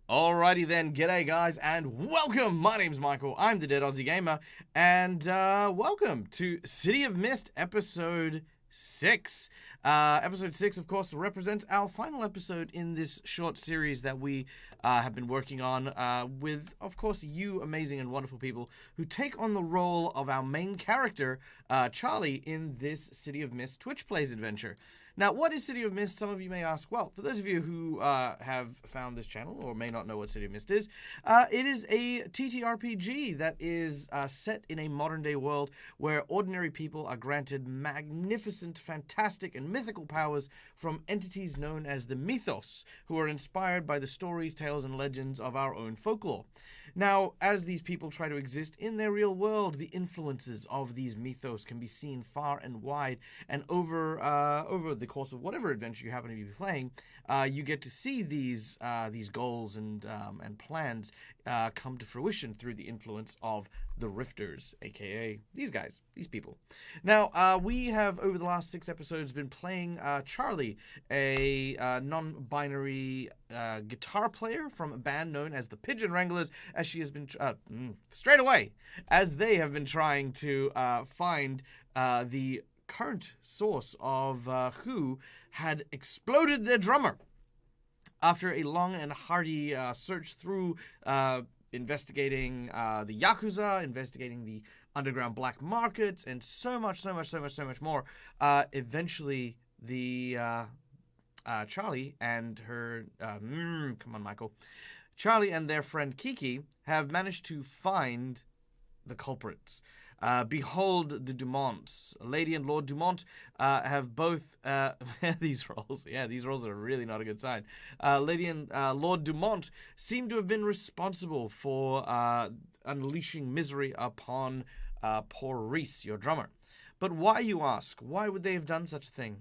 Alrighty then, g'day guys, and welcome! My name's Michael, I'm the Dead Aussie Gamer, and welcome to City of Mist, Episode 6. Episode 6, of course, represents our final episode in this short series that we have been working on with, of course, you amazing and wonderful people who take on the role of our main character, Charlie, in this City of Mist Twitch Plays adventure. Now, what is City of Mist? Some of you may ask. Well, for those of you who have found this channel or may not know what City of Mist is, it is a TTRPG that is set in a modern-day world where ordinary people are granted magnificent, fantastic, and mythical powers from entities known as the Mythos, who are inspired by the stories, tales, and legends of our own folklore. Now, as these people try to exist in their real world, the influences of these mythos can be seen far and wide, and over the course of whatever adventure you happen to be playing, you get to see these goals and plans come to fruition through the influence of the Rifters, aka these guys, these people. Now, we have over the last 6 episodes been playing Charlie, a non-binary guitar player from a band known as the Pigeon Wranglers, as she has been straight away, as they have been trying to find the current source of who had exploded their drummer. After a long and hearty search through investigating the Yakuza, investigating the underground black markets, and so much more, eventually the Charlie and her come on, Michael. Charlie and their friend Kiki have managed to find the culprits. Behold the Dumonts. Lady and Lord Dumont have both these roles. Yeah, these roles are really not a good sign. Lady and Lord Dumont seem to have been responsible for unleashing misery upon poor Reese, your drummer. But why, you ask? Why would they have done such a thing?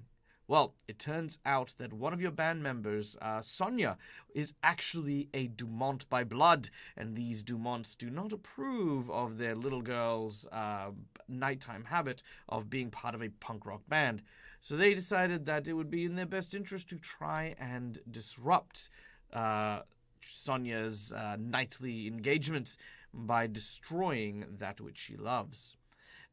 Well, it turns out that one of your band members, Sonia, is actually a Dumont by blood, and these Dumonts do not approve of their little girl's nighttime habit of being part of a punk rock band. So they decided that it would be in their best interest to try and disrupt Sonia's nightly engagements by destroying that which she loves.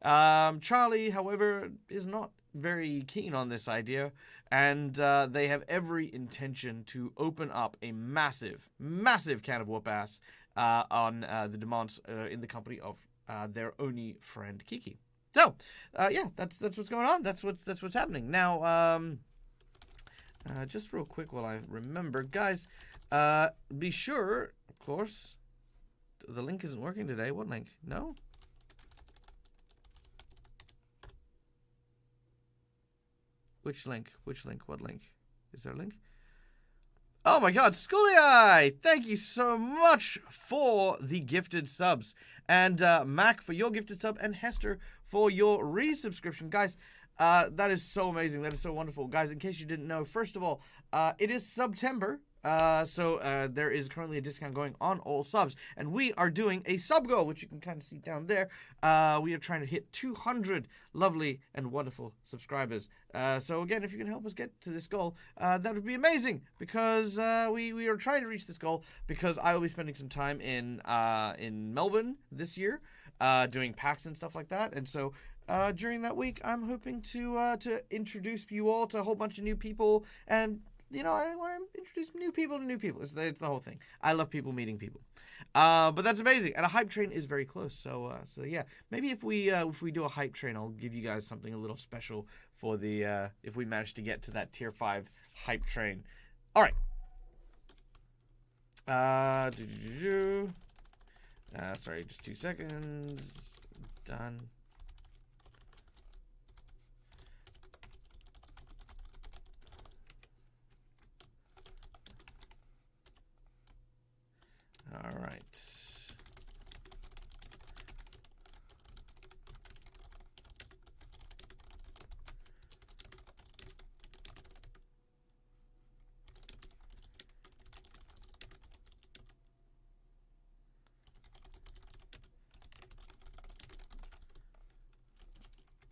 Charlie, however, is not very keen on this idea, and they have every intention to open up a massive can of whoop ass on the Dumonts in the company of their only friend Kiki. So, yeah, that's what's going on. That's what's happening now. Just real quick while I remember, guys, be sure, of course, the link isn't working today. What link? No. Which link? Which link? What link? Is there a link? Oh my god, Schoolie! Thank you so much for the gifted subs. And Mac for your gifted sub, and Hester for your resubscription. Guys, that is so amazing. That is so wonderful. Guys, in case you didn't know, first of all, it is September. So there is currently a discount going on all subs, and we are doing a sub goal, which you can kind of see down there. We are trying to hit 200 lovely and wonderful subscribers. So again, if you can help us get to this goal, that would be amazing, because we are trying to reach this goal because I will be spending some time in Melbourne this year, doing PAX and stuff like that, and so during that week, I'm hoping to introduce you all to a whole bunch of new people, and you know, I want to introduce new people to new people. It's the whole thing. I love people meeting people. But that's amazing. And a hype train is very close. So yeah, maybe if we do a hype train, I'll give you guys something a little special for the if we manage to get to that tier 5 hype train. All right. Sorry, just 2 seconds. Done. All right.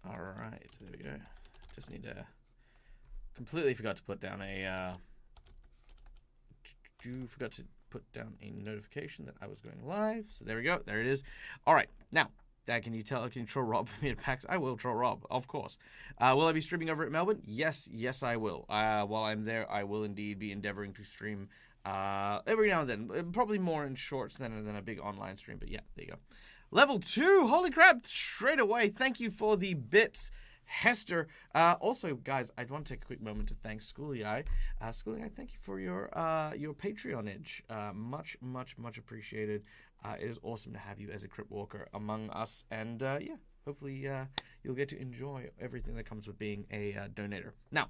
All right, there we go. Just need to completely forgot to put down a forgot to put down a notification that I was going live. So there we go. There it is. All right. Now, can you troll Rob for me at PAX? I will troll Rob, of course. Will I be streaming over at Melbourne? Yes, I will. While I'm there, I will indeed be endeavoring to stream every now and then. Probably more in shorts than a big online stream, but yeah, there you go. Level 2, holy crap, straight away. Thank you for the bits, Hester. Also, guys, I'd want to take a quick moment to thank Schooly Eye. Schooly Eye, thank you for your Patreonage. Much appreciated. It is awesome to have you as a Crypt Walker among us, and yeah, hopefully you'll get to enjoy everything that comes with being a donator. Now,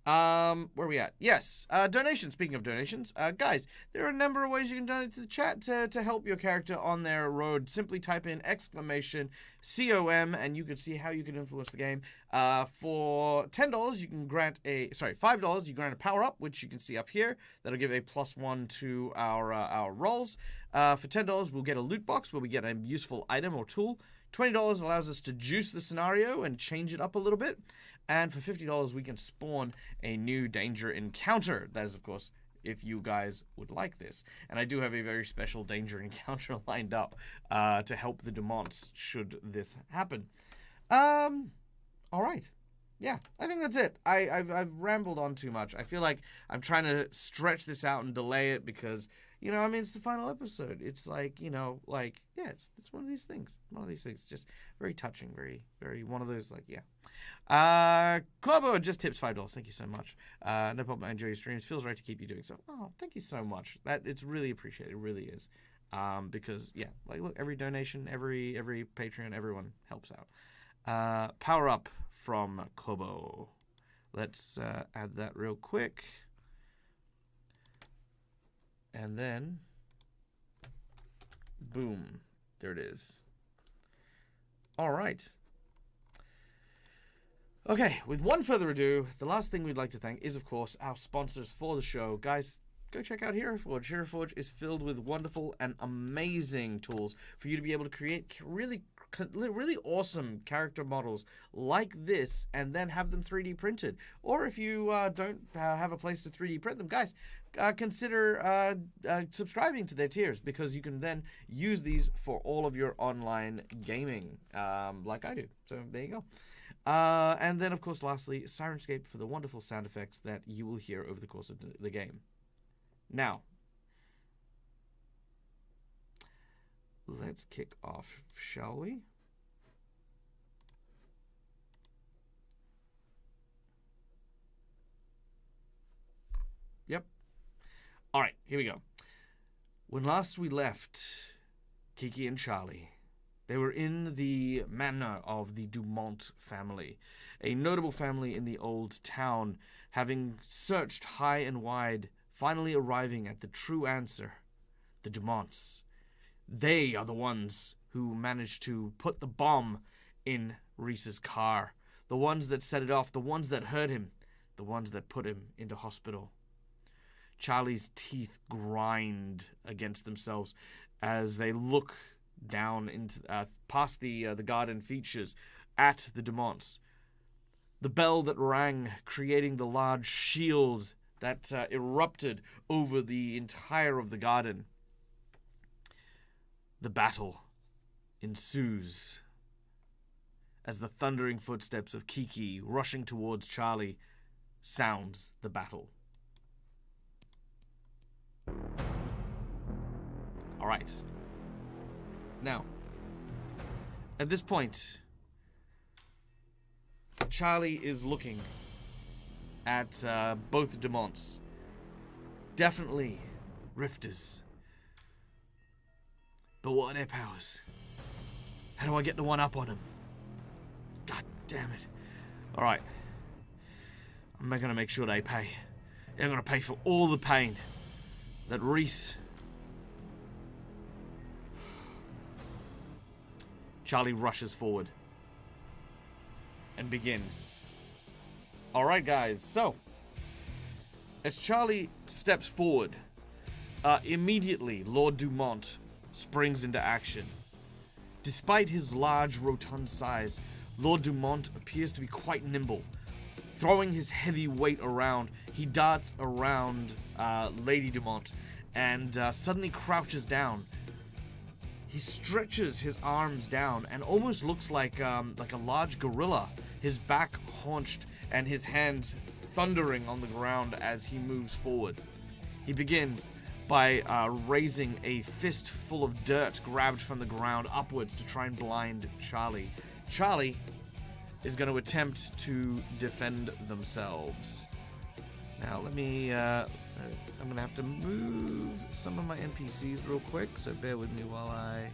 where are we at? Yes, donations. Speaking of donations, guys, there are a number of ways you can donate to the chat to help your character on their road. Simply type in !COM and you can see how you can influence the game. For $10, you can grant $5, you grant a power up, which you can see up here. That'll give a +1 to our rolls. For $10, we'll get a loot box where we get a useful item or tool. $20 allows us to juice the scenario and change it up a little bit. And for $50, we can spawn a new danger encounter. That is, of course, if you guys would like this. And I do have a very special danger encounter lined up to help the Dumonts should this happen. All right. Yeah, I think that's it. I've rambled on too much. I feel like I'm trying to stretch this out and delay it because, you know, I mean, it's the final episode. It's like, you know, like, yeah, it's one of these things. One of these things. Just very touching, very one of those, like, yeah. Corbo just tips $5. Thank you so much. No problem. I enjoy your streams. Feels right to keep you doing so. Oh, thank you so much. It's really appreciated. It really is. Because, yeah, like, look, every donation, every Patreon, everyone helps out. Power up from Kobo. Let's add that real quick. And then, boom, there it is. All right. Okay, with one further ado, the last thing we'd like to thank is, of course, our sponsors for the show. Guys, go check out Hero Forge. Hero Forge is filled with wonderful and amazing tools for you to be able to create really awesome character models like this and then have them 3D printed. Or if you don't have a place to 3D print them, guys, consider subscribing to their tiers because you can then use these for all of your online gaming like I do. So there you go. And then, of course, lastly, Sirenscape for the wonderful sound effects that you will hear over the course of the game. Now, let's kick off, shall we? Yep. All right, here we go. When last we left Kiki and Charlie, they were in the manor of the Dumont family, a notable family in the old town, having searched high and wide, finally arriving at the true answer, the Dumonts. They are the ones who managed to put the bomb in Reese's car, the ones that set it off, the ones that hurt him, the ones that put him into hospital. Charlie's teeth grind against themselves as they look down into past the garden features at the Dumonts. The bell that rang, creating the large shield that erupted over the entire of the garden. The battle ensues as the thundering footsteps of Kiki rushing towards Charlie sounds the battle. All right. Now, at this point, Charlie is looking at both Dumonts. Definitely rifters. But what are their powers? How do I get the one up on him? God damn it. Alright. I'm gonna make sure they pay. They're gonna pay for all the pain that Reese... Charlie rushes forward and begins. Alright guys, so as Charlie steps forward, immediately Lord Dumont springs into action. Despite his large, rotund size, Lord Dumont appears to be quite nimble. Throwing his heavy weight around, he darts around Lady Dumont and suddenly crouches down. He stretches his arms down and almost looks like a large gorilla, his back haunched and his hands thundering on the ground as he moves forward. He begins by raising a fist full of dirt grabbed from the ground upwards to try and blind Charlie. Charlie is going to attempt to defend themselves. Now, let me... I'm going to have to move some of my NPCs real quick, so bear with me while I...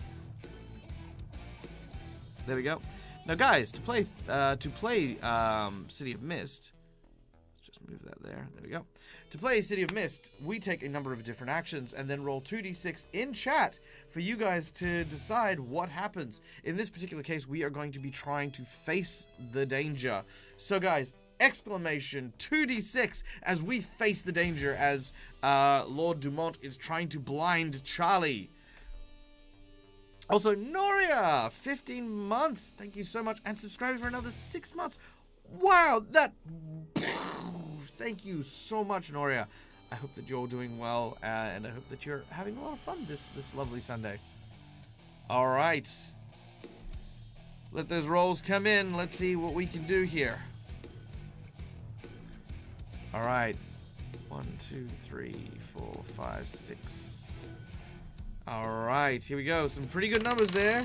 There we go. Now, guys, to play City of Mist... Let's just move that there. There we go. To play City of Mist, we take a number of different actions and then roll 2d6 in chat for you guys to decide what happens. In this particular case, we are going to be trying to face the danger. So, guys... Exclamation 2d6 as we face the danger as Lord Dumont is trying to blind Charlie. Also, Noria, 15 months. Thank you so much. And subscribing for another 6 months. Wow, that... Thank you so much, Noria. I hope that you're all doing well, and I hope that you're having a lot of fun this lovely Sunday. All right. Let those rolls come in. Let's see what we can do here. All right, 1, 2, 3, 4, 5, 6. All right, here we go. Some pretty good numbers there.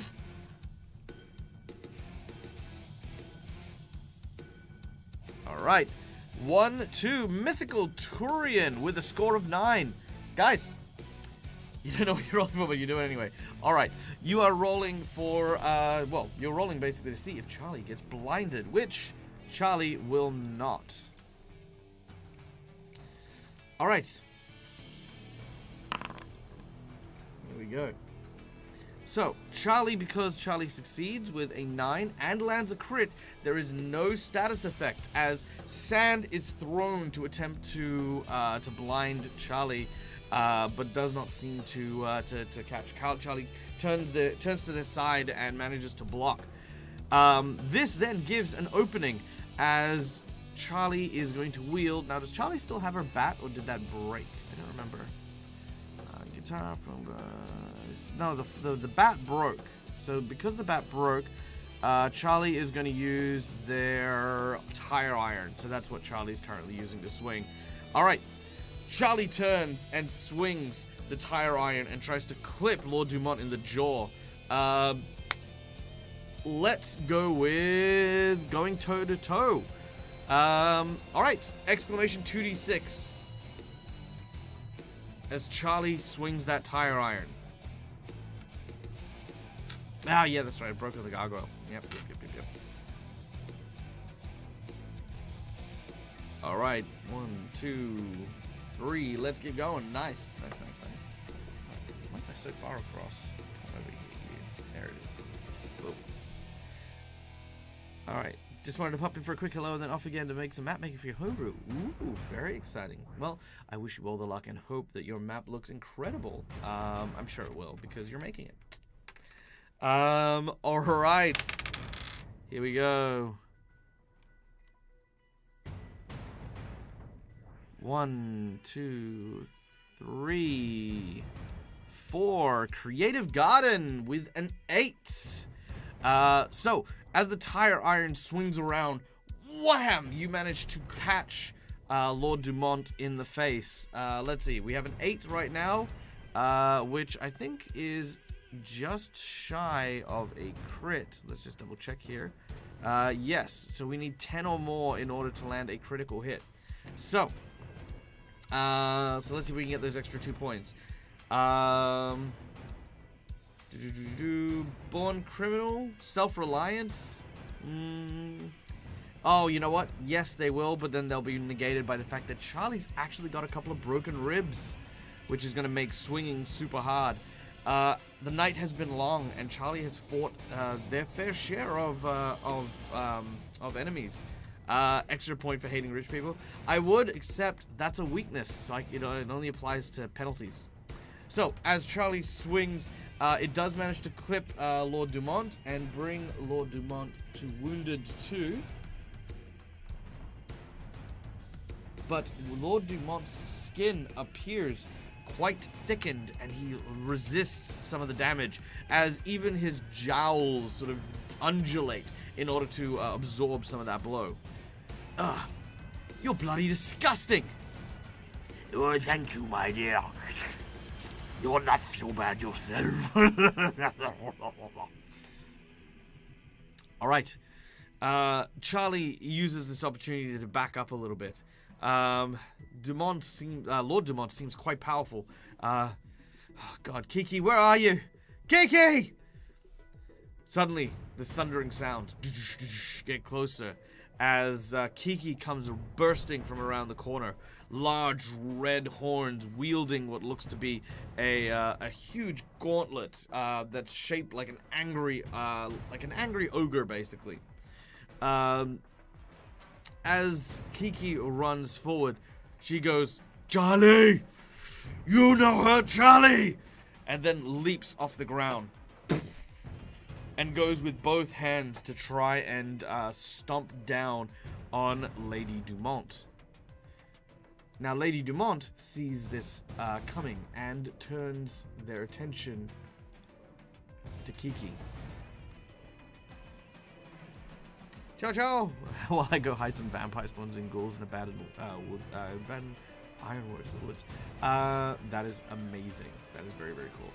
All right, 1, 2, Mythical Turian with a score of 9. Guys, you don't know what you're rolling for, but you do it anyway. All right, you are rolling for, well, you're rolling basically to see if Charlie gets blinded, which Charlie will not. All right. Here we go. So, Charlie, because Charlie succeeds with a 9 and lands a crit, there is no status effect as sand is thrown to attempt to blind Charlie, but does not seem to catch. Charlie turns to the side and manages to block. This then gives an opening as Charlie is going to wield. Now, does Charlie still have her bat, or did that break? I don't remember. Guitar from... no, the bat broke. So, because the bat broke, Charlie is going to use their tire iron. So, that's what Charlie's currently using to swing. All right. Charlie turns and swings the tire iron and tries to clip Lord Dumont in the jaw. Let's go with going toe-to-toe. Alright, exclamation 2d6 as Charlie swings that tire iron. Ah, yeah, that's right, broke the gargoyle. Yep. Alright, 1, 2, 3, let's get going. Nice. Why am I so far across? Over here. There it is. Whoa. Alright. Just wanted to pop in for a quick hello and then off again to make some map making for your homebrew. Ooh, very exciting. Well, I wish you all the luck and hope that your map looks incredible. I'm sure it will because you're making it. All right. Here we go. 1, 2, 3, 4. Creative Garden with an 8. So, as the tire iron swings around, wham! You manage to catch Lord Dumont in the face. Let's see, we have an 8 right now, which I think is just shy of a crit. Let's just double check here. Yes, so we need 10 or more in order to land a critical hit. So let's see if we can get those extra 2 points. Born criminal, self-reliant. Oh, you know what? Yes, they will, but then they'll be negated by the fact that Charlie's actually got a couple of broken ribs, which is going to make swinging super hard. The night has been long, and Charlie has fought their fair share of enemies. Extra point for hating rich people. I would accept that's a weakness. So it only applies to penalties. So as Charlie swings, it does manage to clip Lord Dumont and bring Lord Dumont to wounded 2. But Lord Dumont's skin appears quite thickened, and he resists some of the damage as even his jowls sort of undulate in order to absorb some of that blow. Ugh, you're bloody disgusting! Oh, thank you, my dear. You're not so bad yourself. Alright. Charlie uses this opportunity to back up a little bit. Lord Dumont seems quite powerful. Oh God, Kiki, where are you? Kiki! Suddenly, the thundering sounds get closer as Kiki comes bursting from around the corner. Large red horns wielding what looks to be a huge gauntlet that's shaped like an angry ogre, basically. As Kiki runs forward, she goes, "Charlie! You know her, Charlie!" And then leaps off the ground and goes with both hands to try and stomp down on Lady Dumont. Now, Lady Dumont sees this coming and turns their attention to Kiki. Ciao, ciao! While I go hide some vampire spawns and ghouls in abandoned ironworks in the woods. That is amazing. That is very, very cool.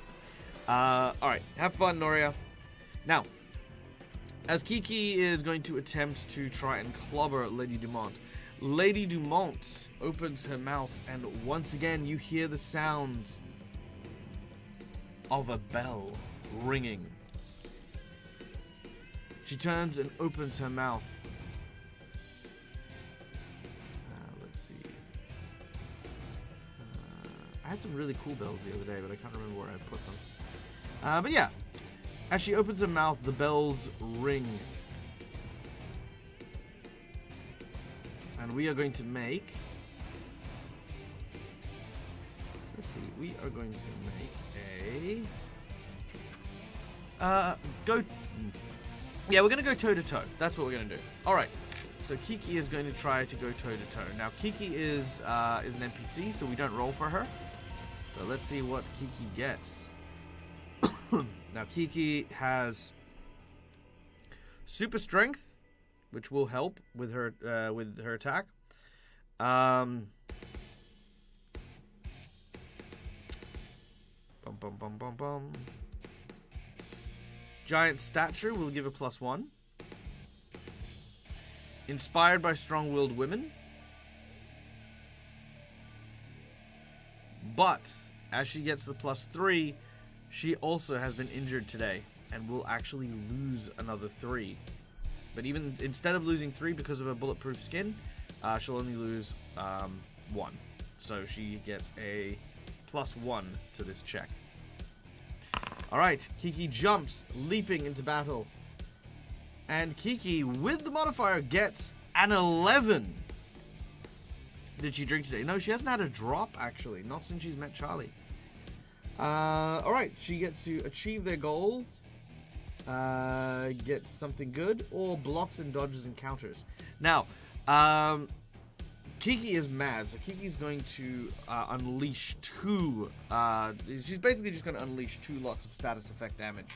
Alright, have fun, Noria. Now, as Kiki is going to attempt to try and clobber Lady Dumont, Lady Dumont opens her mouth, and once again you hear the sound of a bell ringing. She turns and opens her mouth. Let's see. I had some really cool bells the other day, but I can't remember where I put them. But yeah, as she opens her mouth, the bells ring. And we are going to make... Let's see, we are going to make a... Yeah, we're going to go toe-to-toe. That's what we're going to do. Alright, so Kiki is going to try to go toe-to-toe. Now, Kiki is an NPC, so we don't roll for her. So let's see what Kiki gets. Now, Kiki has super strength, which will help with her attack. Bum, bum, bum, bum, bum. Giant stature will give a +1. Inspired by strong-willed women. But as she gets the +3, she also has been injured today and will actually lose another 3. But even instead of losing 3 because of her bulletproof skin, she'll only lose 1. So she gets a +1 to this check. Alright, Kiki jumps, leaping into battle. And Kiki, with the modifier, gets an 11. Did she drink today? No, she hasn't had a drop, actually. Not since she's met Charlie. Alright, she gets to achieve their goal, get something good, or blocks and dodges encounters. Now, Kiki is mad, so Kiki's going to unleash 2. She's basically just going to unleash 2 lots of status effect damage.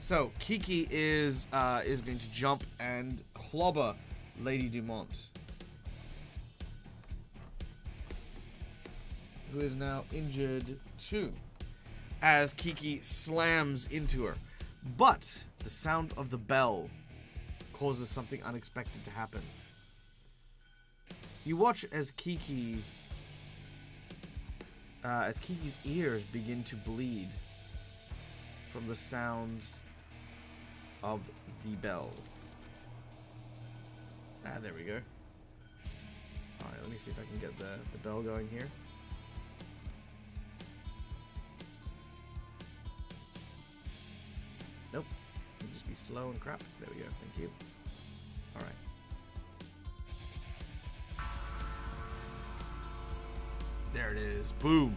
So Kiki is going to jump and clobber Lady Dumont, who is now injured 2, as Kiki slams into her. But the sound of the bell causes something unexpected to happen. You watch as Kiki's ears begin to bleed from the sounds of the bell. There we go. Alright, let me see if I can get the bell going here. Nope. It'll just be slow and crap. There we go. Thank you. Alright. There it is. Boom.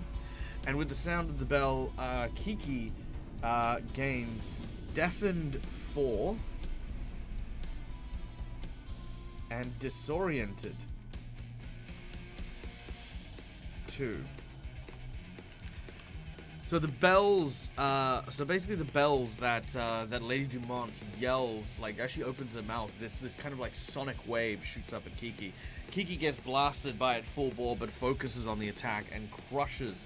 And with the sound of the bell, Kiki gains deafened 4 and disoriented 2. So the bells, so basically the bells that that Lady Dumont yells, like as she opens her mouth, this kind of like sonic wave shoots up at Kiki. Kiki gets blasted by it full bore, but focuses on the attack and crushes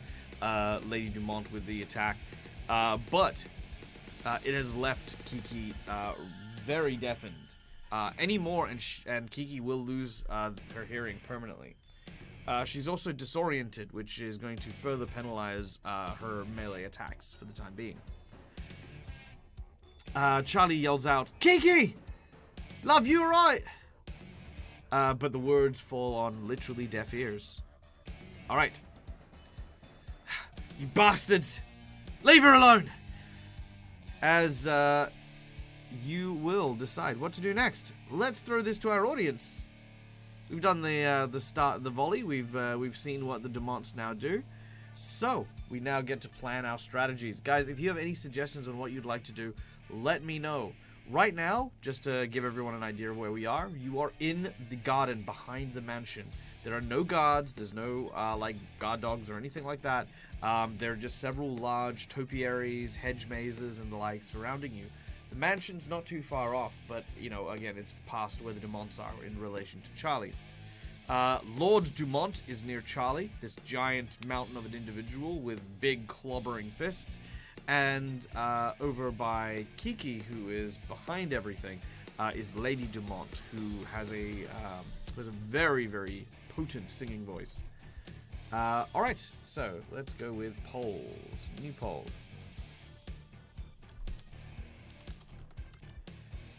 Lady Dumont with the attack. But it has left Kiki very deafened. Any more, and Kiki will lose her hearing permanently. She's also disoriented, which is going to further penalize her melee attacks for the time being. Charlie yells out, "Kiki! Love, you alright?" But the words fall on literally deaf ears. Alright. You bastards! Leave her alone! As you will decide what to do next. Let's throw this to our audience. We've done the volley. We've seen what the Dumonts now do. So we now get to plan our strategies, guys. If you have any suggestions on what you'd like to do, let me know. Right now, just to give everyone an idea of where we are, you are in the garden behind the mansion. There are no guards. There's no like guard dogs or anything like that. There are just several large topiaries, hedge mazes, and the like surrounding you. The mansion's not too far off, but, you know, again, it's past where the Dumonts are in relation to Charlie. Lord Dumont is near Charlie, this giant mountain of an individual with big clobbering fists. And over by Kiki, who is behind everything, is Lady Dumont, who has a very, very potent singing voice. Alright, so let's go with polls. New poll.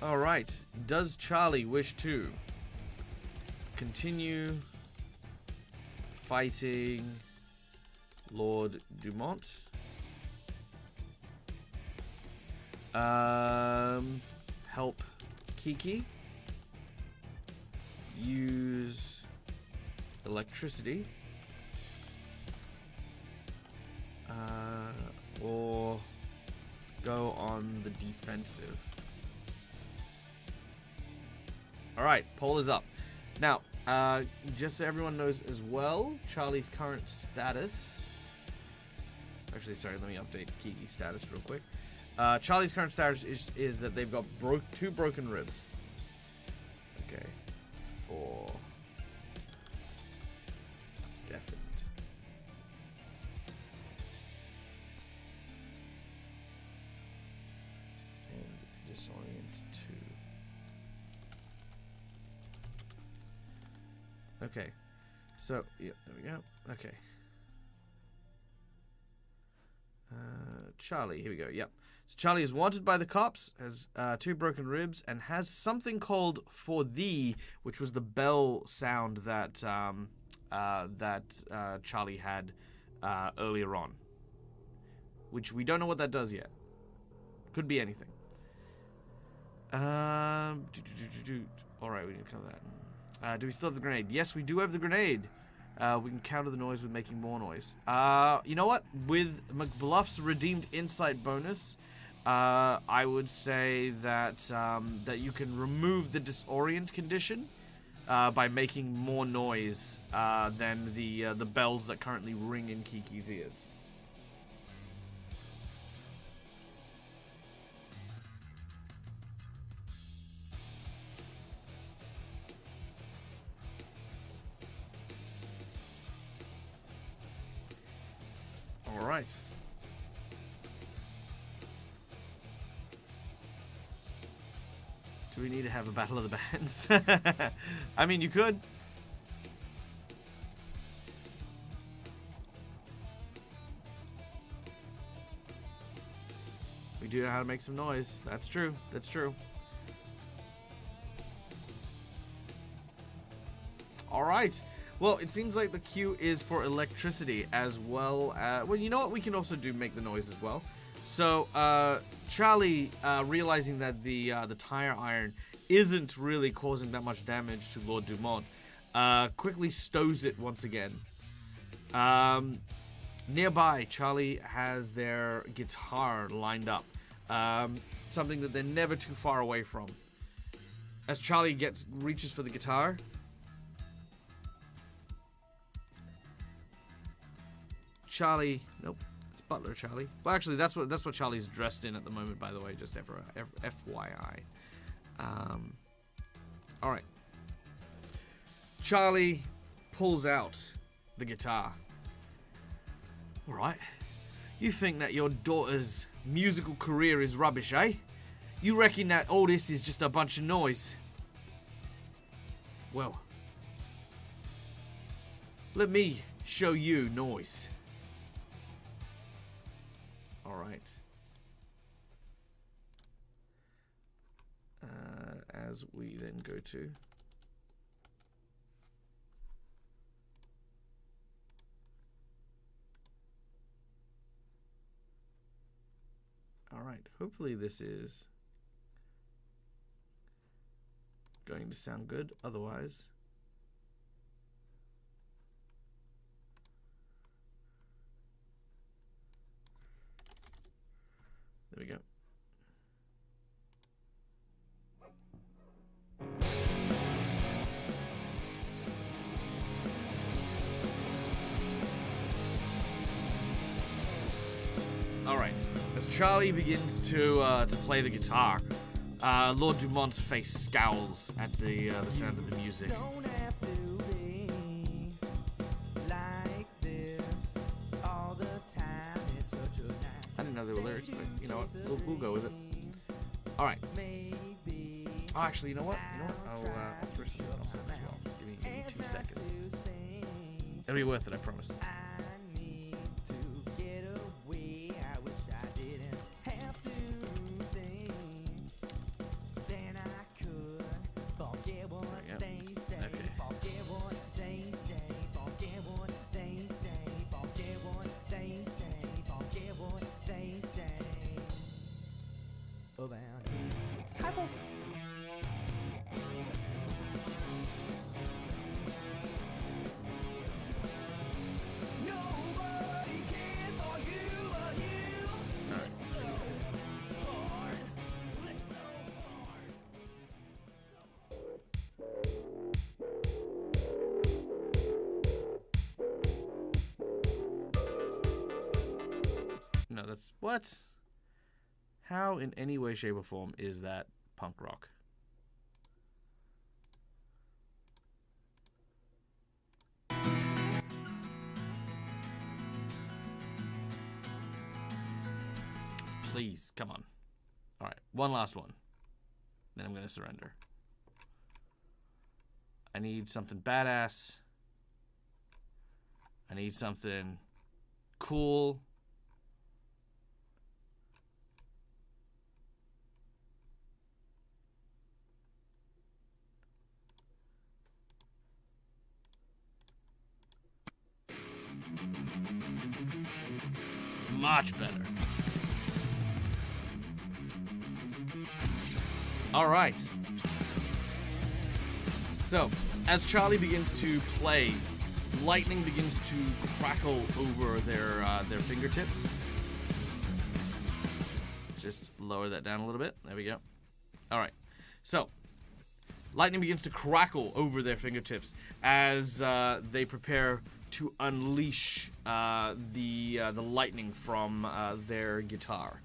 Alright, does Charlie wish to continue fighting Lord Dumont? Help Kiki? Use electricity? Or go on the defensive? Alright, poll is up. Now, just so everyone knows as well, Charlie's current status... Actually, sorry, let me update Kiki's status real quick. Charlie's current status is that they've got 2 broken ribs. Okay. 4. Deafened. And disorient 2. Okay, so, yeah, there we go. Okay. Charlie, here we go, yep. So Charlie is wanted by the cops, has 2 broken ribs, and has something called For Thee, which was the bell sound that, Charlie had earlier on. Which we don't know what that does yet. Could be anything. Alright, we can cover that. Do we still have the grenade? Yes, we do have the grenade. We can counter the noise with making more noise. You know what? With McBluff's redeemed insight bonus, I would say that that you can remove the disorient condition by making more noise than the bells that currently ring in Kiki's ears. Alright. Do we need to have a battle of the bands? I mean, you could. We do know how to make some noise. That's true. That's true. Alright. Well, it seems like the cue is for electricity as well. Well, you know what? We can also make the noise as well. So, Charlie, realizing that the tire iron isn't really causing that much damage to Lord Dumont, quickly stows it once again. Nearby, Charlie has their guitar lined up. Something that they're never too far away from. As Charlie reaches for the guitar... Charlie, nope, it's Butler Charlie. Well, actually, that's what Charlie's dressed in at the moment, by the way, just FYI. All right. Charlie pulls out the guitar. All right. You think that your daughter's musical career is rubbish, eh? You reckon that all this is just a bunch of noise? Well, let me show you noise. All right. As we then go to all right, hopefully this is going to sound good. Otherwise, there we go. All right, as Charlie begins to play the guitar, Lord Dumont's face scowls at the sound of the music. Don't have to be like this all the time. It's such a nice I didn't know there were lyrics, but you know what? We'll go with it. All right. maybe. Oh, actually, you know what? I'll throw something else in as well. Give me 2 seconds. It'll be worth it, I promise. I need to get away. I wish I didn't have to think. Then I could forget what There we go. they say. Okay. Forget what they say. Forget what they say. Forget what they say. Forget what they say. About you. Nobody cares for you but you. All right. No, that's what? How in any way, shape, or form is that punk rock? Please, come on. All right, one last one. Then I'm going to surrender. I need something badass. I need something cool. Much better. All right. So, as Charlie begins to play, lightning begins to crackle over their fingertips. Just lower that down a little bit. There we go. All right. So, lightning begins to crackle over their fingertips as they prepare to unleash the lightning from their guitar.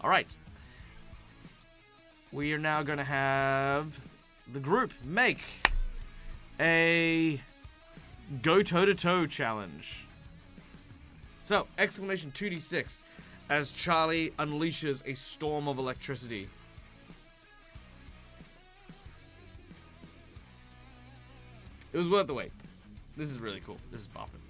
All right. We are now going to have the group make a go toe-to-toe challenge. So, exclamation 2d6 as Charlie unleashes a storm of electricity. It was worth the wait. This is really cool. This is bopping.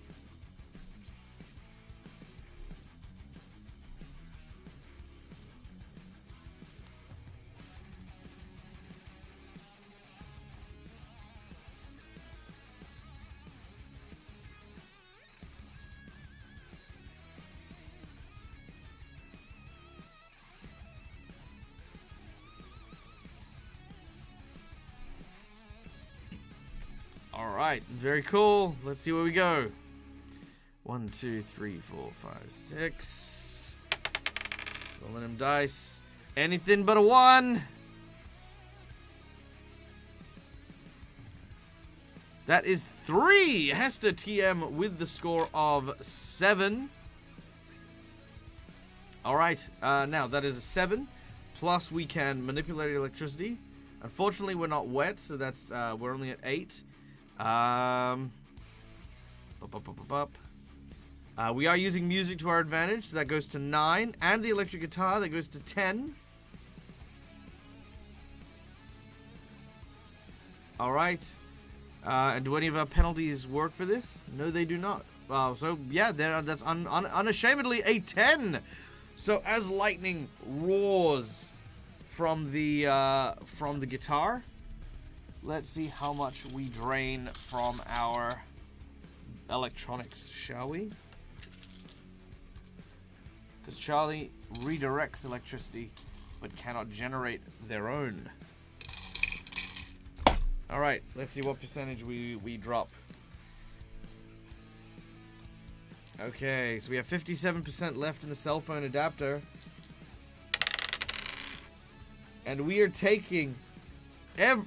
Alright, very cool. Let's see where we go. 1, 2, 3, 4, 5, 6. Rolling them dice. Anything but a 1. That is 3. Hester TM with the score of 7. Alright, now that is a 7. Plus we can manipulate electricity. Unfortunately, we're not wet, so that's we're only at 8. We are using music to our advantage, so that goes to 9. And the electric guitar, that goes to 10. Alright. And do any of our penalties work for this? No, they do not. So, yeah, that's unashamedly a 10. So, as lightning roars from the guitar, let's see how much we drain from our electronics, shall we? Because Charlie redirects electricity, but cannot generate their own. Alright, let's see what percentage we drop. Okay, so we have 57% left in the cell phone adapter. And we are taking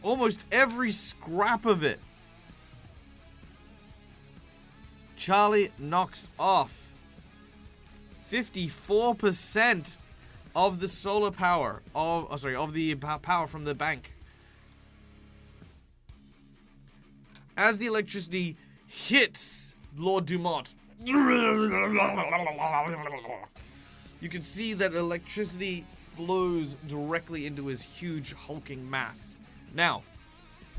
almost every scrap of it. Charlie knocks off 54% of the solar power of the power from the bank. As the electricity hits Lord Dumont, you can see that electricity flows directly into his huge hulking mass. Now,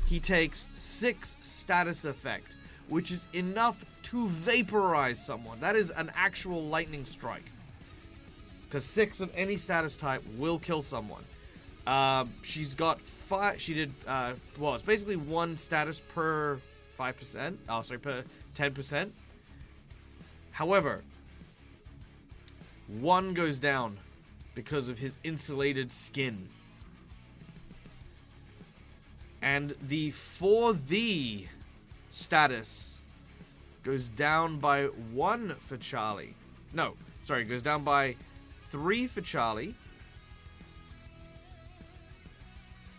he takes 6 status effect, which is enough to vaporize someone. That is an actual lightning strike. Because 6 of any status type will kill someone. She's got 5. She did, well, it's basically 1 status per 5%. Oh, sorry, per 10%. However, 1 goes down because of his insulated skin. And the for thee status goes down by 1 for Charlie. No, sorry, goes down by 3 for Charlie.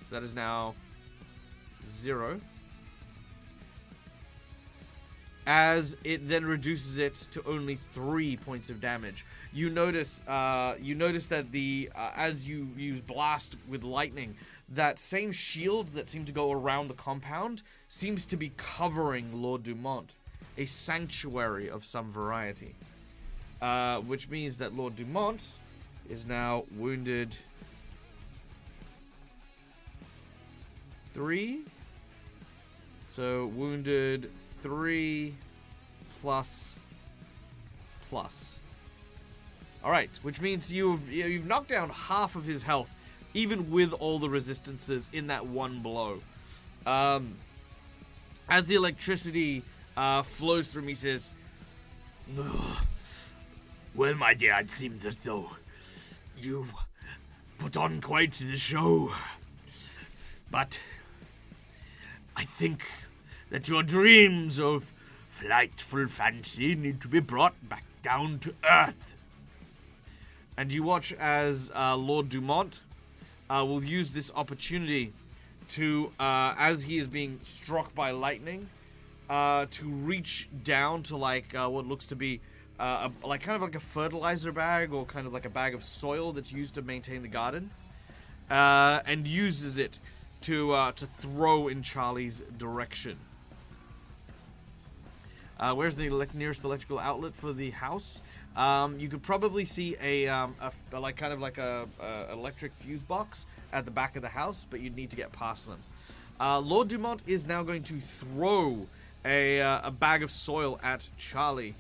So that is now 0. As it then reduces it to only 3 points of damage. You notice that the as you use blast with lightning, that same shield that seemed to go around the compound seems to be covering Lord Dumont, a sanctuary of some variety, which means that Lord Dumont is now wounded 3. So wounded 3 plus. Alright, which means you've knocked down half of his health, even with all the resistances in that one blow. As the electricity flows through him, he says, Well, my dear, it seems as though you put on quite the show. But I think that your dreams of flightful fancy need to be brought back down to earth. And you watch as Lord Dumont will use this opportunity to, as he is being struck by lightning, to reach down to like what looks to be like kind of like a fertilizer bag or kind of like a bag of soil that's used to maintain the garden, and uses it to throw in Charlie's direction. Where's the nearest electrical outlet for the house? You could probably see a electric fuse box at the back of the house, but you'd need to get past them. Lord Dumont is now going to throw a bag of soil at Charlie.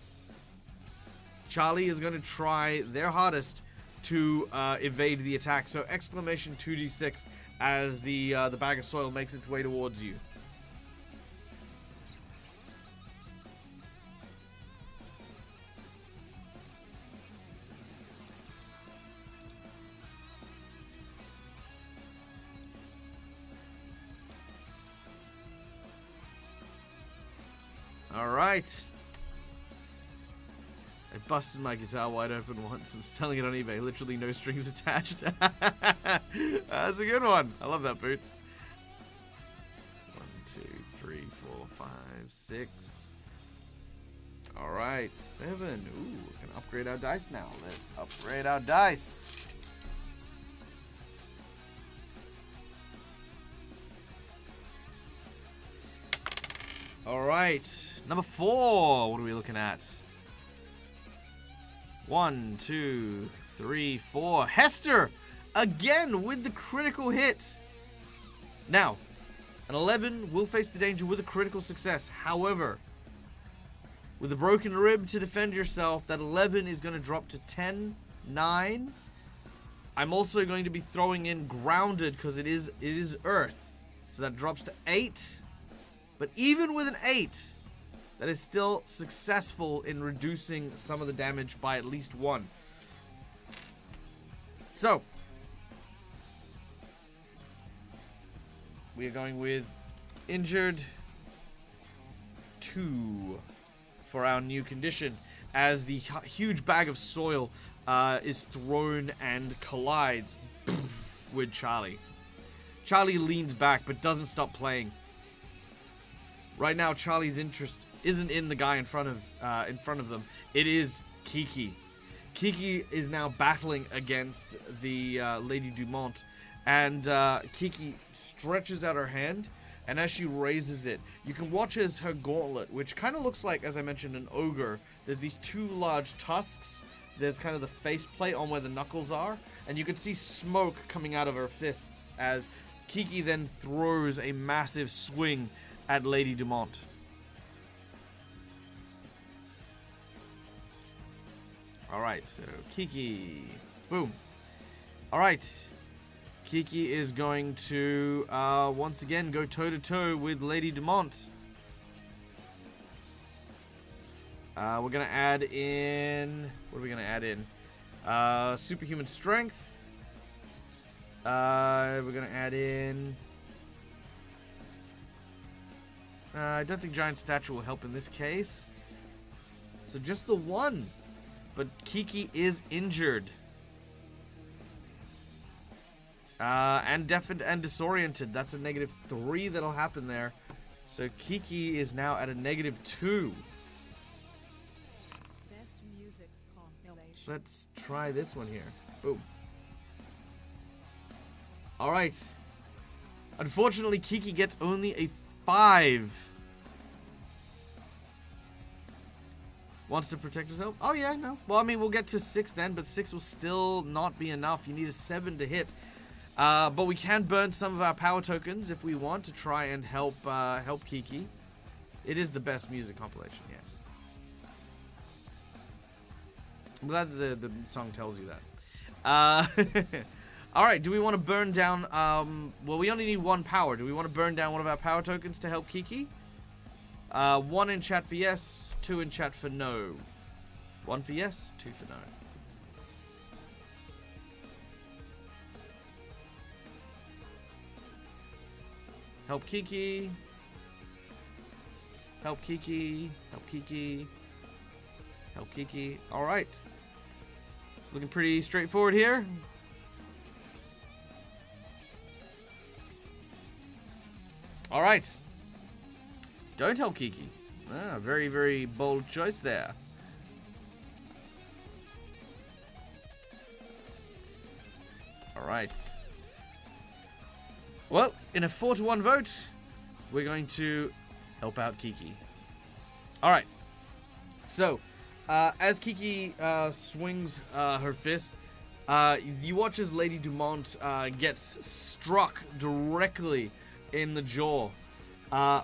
Charlie is going to try their hardest to evade the attack. So exclamation 2d6 as the bag of soil makes its way towards you. Alright. I busted my guitar wide open once. I'm selling it on eBay. Literally no strings attached. That's a good one. I love that, Boots. 1, 2, 3, 4, 4, 5, 6. Alright, 7. Ooh, we can upgrade our dice now. Let's upgrade our dice. Alright, number 4. What are we looking at? 1, 2, 3, 4. Hester! Again with the critical hit. Now, an 11 will face the danger with a critical success. However, with a broken rib to defend yourself, that 11 is going to drop to 10, 9. I'm also going to be throwing in grounded because it is earth. So that drops to 8. But even with an 8, that is still successful in reducing some of the damage by at least 1. So, we are going with injured 2 for our new condition, as the huge bag of soil is thrown and collides with Charlie. Charlie leans back but doesn't stop playing. Right now, Charlie's interest isn't in the guy in front of them. It is Kiki. Kiki is now battling against the Lady Dumont, and Kiki stretches out her hand, and as she raises it, you can watch as her gauntlet, which kind of looks like, as I mentioned, an ogre. There's these 2 large tusks. There's kind of the faceplate on where the knuckles are, and you can see smoke coming out of her fists as Kiki then throws a massive swing at Lady Dumont. Alright, so Kiki. Boom. Alright. Kiki is going to once again go toe-to-toe with Lady Dumont. We're going to add in... What are we going to add in? Superhuman strength. We're going to add in... I don't think giant stature will help in this case. So just the 1. But Kiki is injured. And deafened and disoriented. That's a -3 that'll happen there. So Kiki is now at a -2. Best music compilation. Let's try this one here. Boom. Alright. Unfortunately, Kiki gets only a 5. Wants to protect herself? Oh yeah, no. Well, I mean, we'll get to 6 then, but 6 will still not be enough. You need a 7 to hit. But we can burn some of our power tokens if we want to try and help Kiki. It is the best music compilation, yes. I'm glad that the song tells you that. Alright, do we want to burn down... well, we only need 1 power. Do we want to burn down one of our power tokens to help Kiki? 1 in chat for yes, 2 in chat for no. 1 for yes, 2 for no. Help Kiki. Help Kiki. Help Kiki. Help Kiki. Alright. It's looking pretty straightforward here. Alright. Don't help Kiki. Ah, very, very bold choice there. Alright. Well, in a 4-to-1 vote, we're going to help out Kiki. Alright. So, as Kiki swings her fist, you watch as Lady Dumont gets struck directly in the jaw.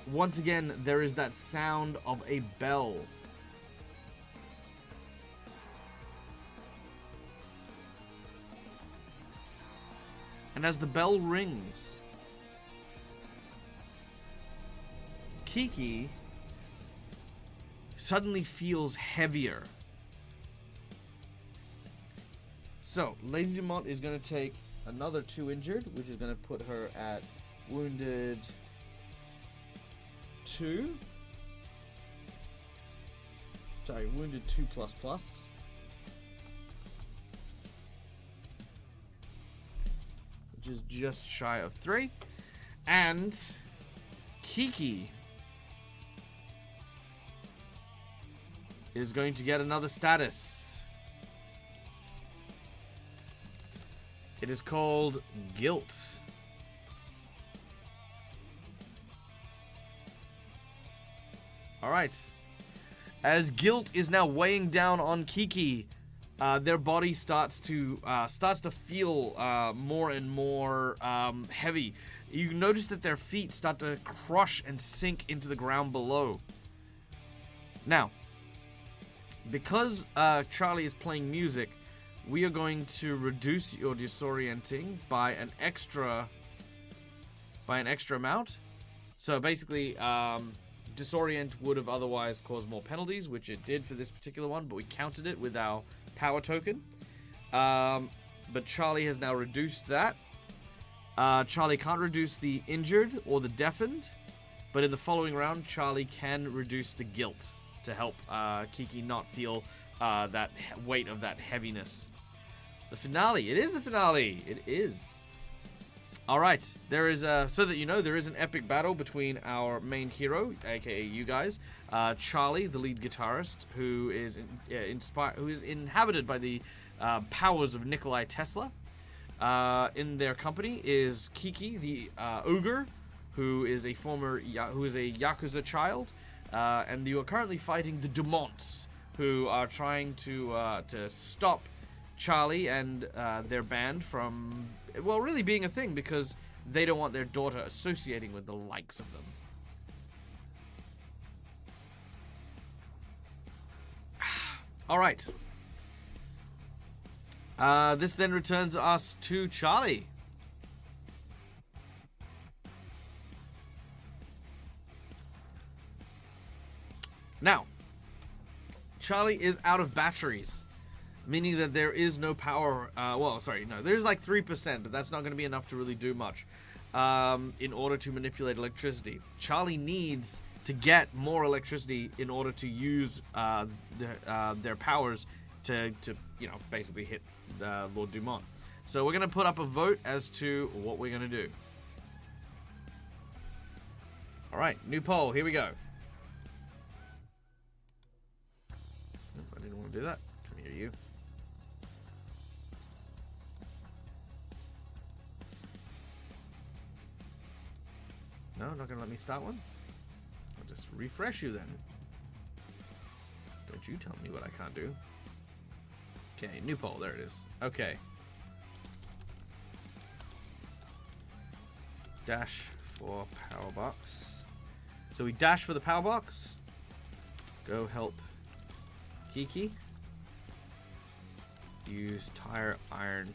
Once again, there is that sound of a bell. And as the bell rings, Kiki suddenly feels heavier. So, Lady Dumont is going to take another 2 injured, which is going to put her at wounded 2. Sorry, wounded 2++. Which is just shy of 3. And Kiki is going to get another status. It is called Guilt. Alright. As guilt is now weighing down on Kiki, their body starts to feel more and more heavy. You notice that their feet start to crush and sink into the ground below. Now, because Charlie is playing music, we are going to reduce your disorienting by an extra amount. So basically, disorient would have otherwise caused more penalties, which it did for this particular one, but we counted it with our power token. But Charlie has now reduced that. Charlie can't reduce the injured or the deafened, but in the following round, Charlie can reduce the guilt to help Kiki not feel that weight of that heaviness. The finale. It is the finale. It is. All right. There is so that you know, there is an epic battle between our main hero, aka you guys, Charlie, the lead guitarist, who is inhabited by the powers of Nikolai Tesla. In their company is Kiki, the ogre, who is a Yakuza child, and you are currently fighting the Dumonts, who are trying to stop Charlie and their band from, well, really being a thing, because they don't want their daughter associating with the likes of them. All right. This then returns us to Charlie. Now, Charlie is out of batteries, meaning that there is no power. There's like 3%, but that's not going to be enough to really do much in order to manipulate electricity. Charlie needs to get more electricity in order to use their powers to basically hit Lord Dumont. So we're going to put up a vote as to what we're going to do. All right, new poll. Here we go. I didn't want to do that. Come here, you. No, not going to let me start one? I'll just refresh you then. Don't you tell me what I can't do. Okay, new poll. There it is. Okay. Dash for power box. So we dash for the power box. Go help Kiki. Use tire iron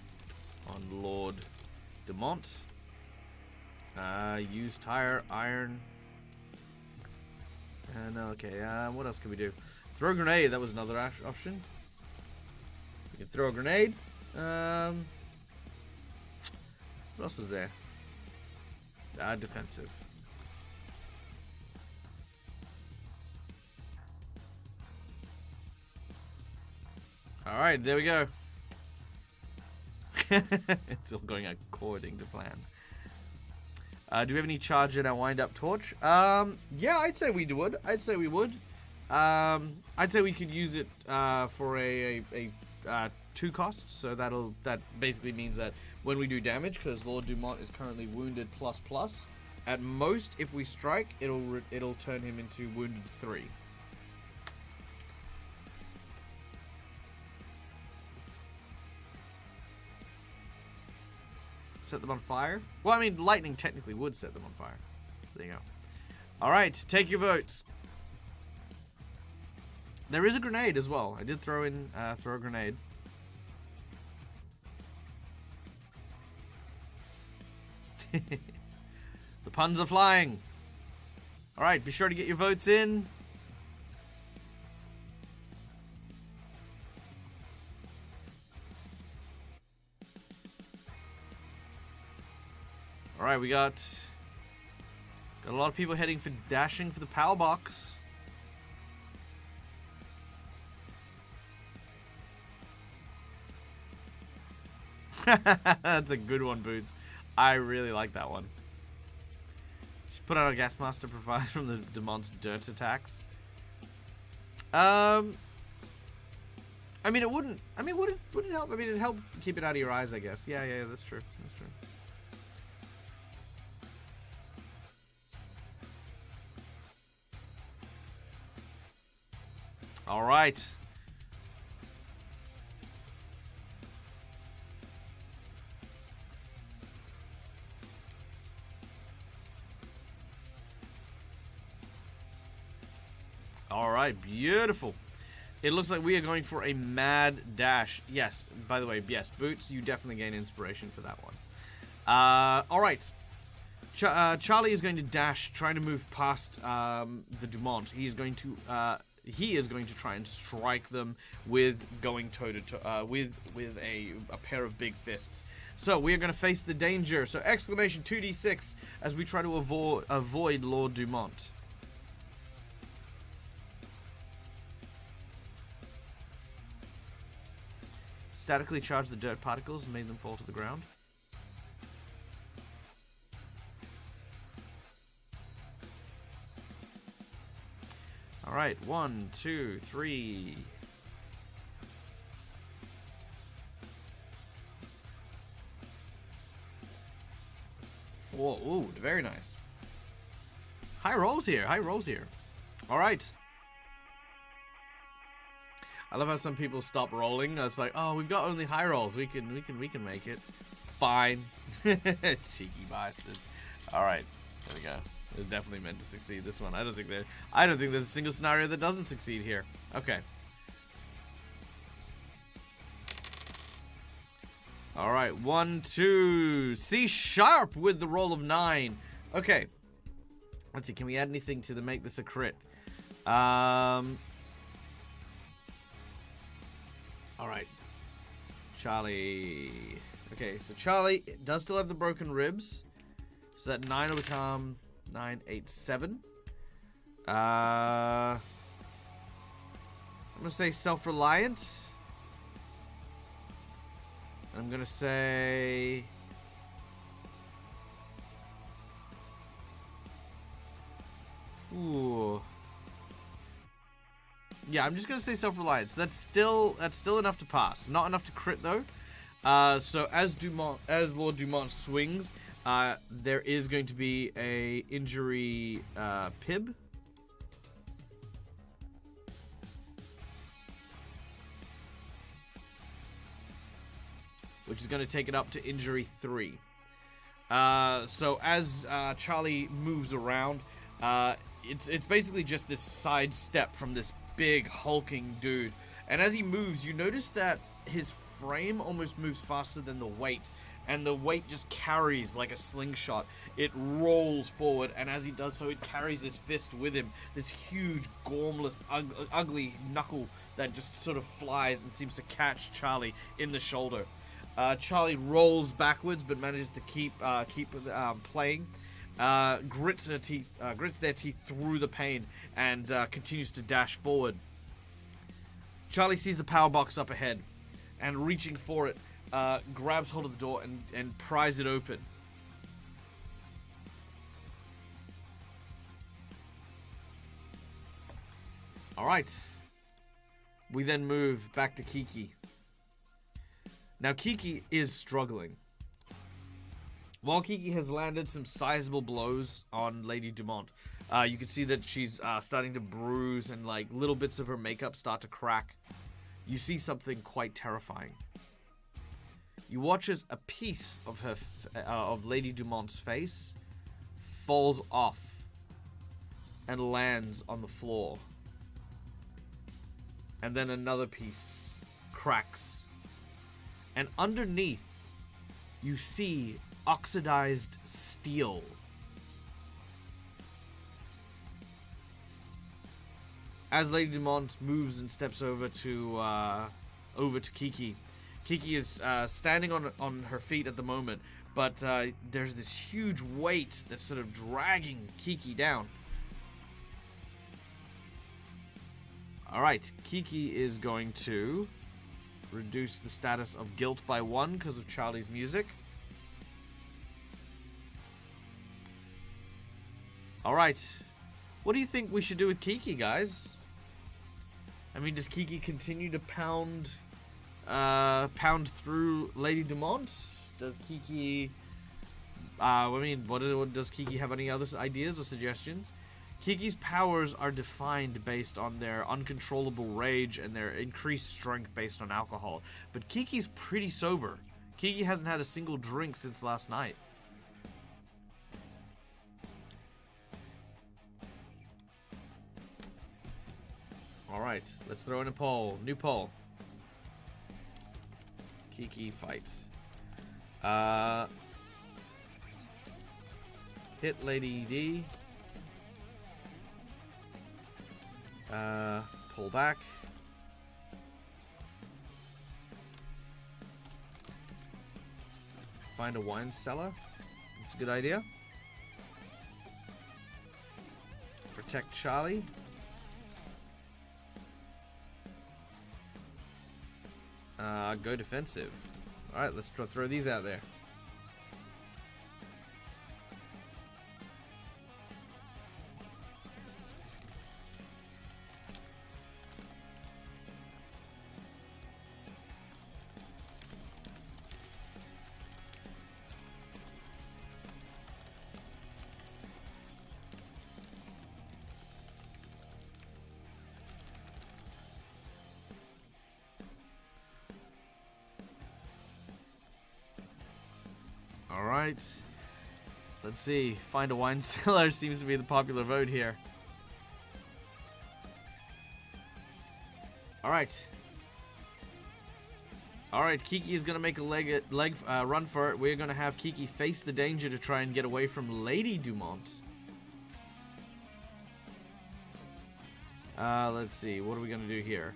on Lord Dumont. Use tire iron. And okay, what else can we do? Throw a grenade. That was another option. We can throw a grenade. What else was there? Defensive. Alright, there we go. It's all going according to plan. Do we have any charge in our wind-up torch? Yeah, I'd say we would. I'd say we would. I'd say we could use it for a 2 cost. So that basically means that when we do damage, because Lord Dumont is currently wounded ++, at most, if we strike, it'll turn him into wounded 3. Set them on fire? Well, I mean, lightning technically would set them on fire. There you go. Alright, take your votes. There is a grenade as well. I did throw a grenade. The puns are flying. Alright, be sure to get your votes in. Alright, we got a lot of people heading for dashing for the power box. That's a good one, Boots. I really like that one. Should put out a gas master provided from the Dumont's dirt attacks. I mean, it wouldn't. I mean, would it help? I mean, it'd help keep it out of your eyes, I guess. Yeah, that's true. That's true. All right. All right, beautiful. It looks like we are going for a mad dash. Yes, by the way, yes, Boots, you definitely gain inspiration for that one. All right. Charlie is going to dash, trying to move past the Dumont. He is going to try and strike them with going toe to toe with a pair of big fists. So we are going to face the danger. So exclamation 2d6 as we try to avoid Lord Dumont. Statically charge the dirt particles and made them fall to the ground. All right, 1, 2, 3. Whoa, ooh, very nice. High rolls here, high rolls here. All right. I love how some people stop rolling. It's like, oh, we've got only high rolls. We can make it. Fine. Cheeky bastards. All right, there we go. It was definitely meant to succeed this one. I don't think there's a single scenario that doesn't succeed here. Okay. All right, 1, 2. C sharp with the roll of 9. Okay. Let's see. Can we add anything to make this a crit? All right, Charlie. Okay, so Charlie does still have the broken ribs, so that 9 will become 9, 8, 7. I'm gonna say self-reliant. I'm gonna say ooh. Yeah, I'm just gonna say self-reliance. That's still enough to pass. Not enough to crit though. So as Lord Dumont swings, there is going to be a injury pib. Which is going to take it up to injury 3. So as Charlie moves around, it's basically just this side step from this big hulking dude, and as he moves, you notice that his frame almost moves faster than the weight, and the weight just carries like a slingshot. It rolls forward, and as he does so, it carries his fist with him, this huge gormless ugly knuckle that just sort of flies and seems to catch Charlie in the shoulder. Charlie rolls backwards but manages to keep playing. Grits their teeth through the pain and continues to dash forward. Charlie sees the power box up ahead and reaching for it, grabs hold of the door and pries it open. Alright. We then move back to Kiki. Now Kiki is struggling. While Kiki has landed some sizable blows on Lady Dumont, you can see that she's starting to bruise and like little bits of her makeup start to crack. You see something quite terrifying. You watch as a piece of her of Lady Dumont's face falls off and lands on the floor. And then another piece cracks. And underneath, you see oxidized steel. As Lady Dumont moves and steps over to Kiki, Kiki is standing on her feet at the moment, but there's this huge weight that's sort of dragging Kiki down. Alright, Kiki is going to reduce the status of guilt by 1 because of Charlie's music. Alright, what do you think we should do with Kiki, guys? I mean, does Kiki continue to pound through Lady Dumont? Does Kiki... does Kiki have any other ideas or suggestions? Kiki's powers are defined based on their uncontrollable rage and their increased strength based on alcohol. But Kiki's pretty sober. Kiki hasn't had a single drink since last night. Alright, let's throw in a poll. New poll. Kiki fights. Hit Lady D. Pull back. Find a wine cellar. That's a good idea. Protect Charlie. Go defensive. Alright, let's throw these out there. Alright. Let's see. Find a wine cellar seems to be the popular vote here. Alright. Alright, Kiki is going to make a leg run for it. We're going to have Kiki face the danger to try and get away from Lady Dumont. Let's see. What are we going to do here?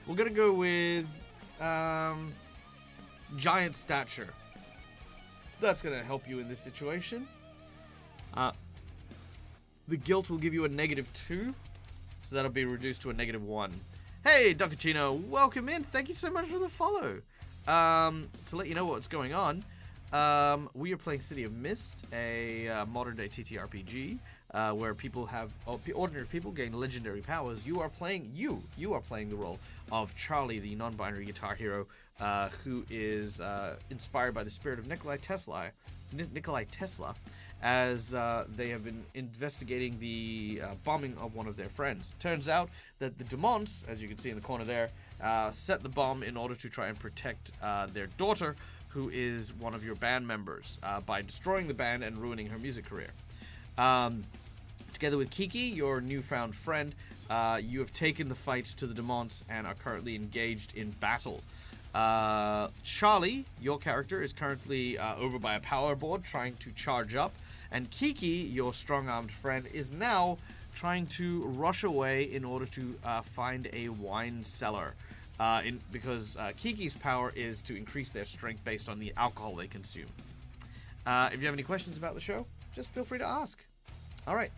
We're gonna go with giant stature. That's gonna help you in this situation. The guilt will give you a -2, so that'll be reduced to a -1. Hey, Dunkachino, welcome in. Thank you so much for the follow. To let you know what's going on, we are playing City of Mist, a modern-day TTRPG. Where people have ordinary people gain legendary powers. You are playing the role of Charlie, the non-binary guitar hero, who is inspired by the spirit of Nikolai Tesla, as they have been investigating the bombing of one of their friends. Turns out that the Dumonts, as you can see in the corner there, set the bomb in order to try and protect their daughter, who is one of your band members, by destroying the band and ruining her music career. Together with Kiki, your newfound friend, you have taken the fight to the Dumonts and are currently engaged in battle. Charlie, your character, is currently over by a power board trying to charge up, and Kiki, your strong-armed friend, is now trying to rush away in order to find a wine cellar. Because Kiki's power is to increase their strength based on the alcohol they consume. If you have any questions about the show, just feel free to ask. Alright.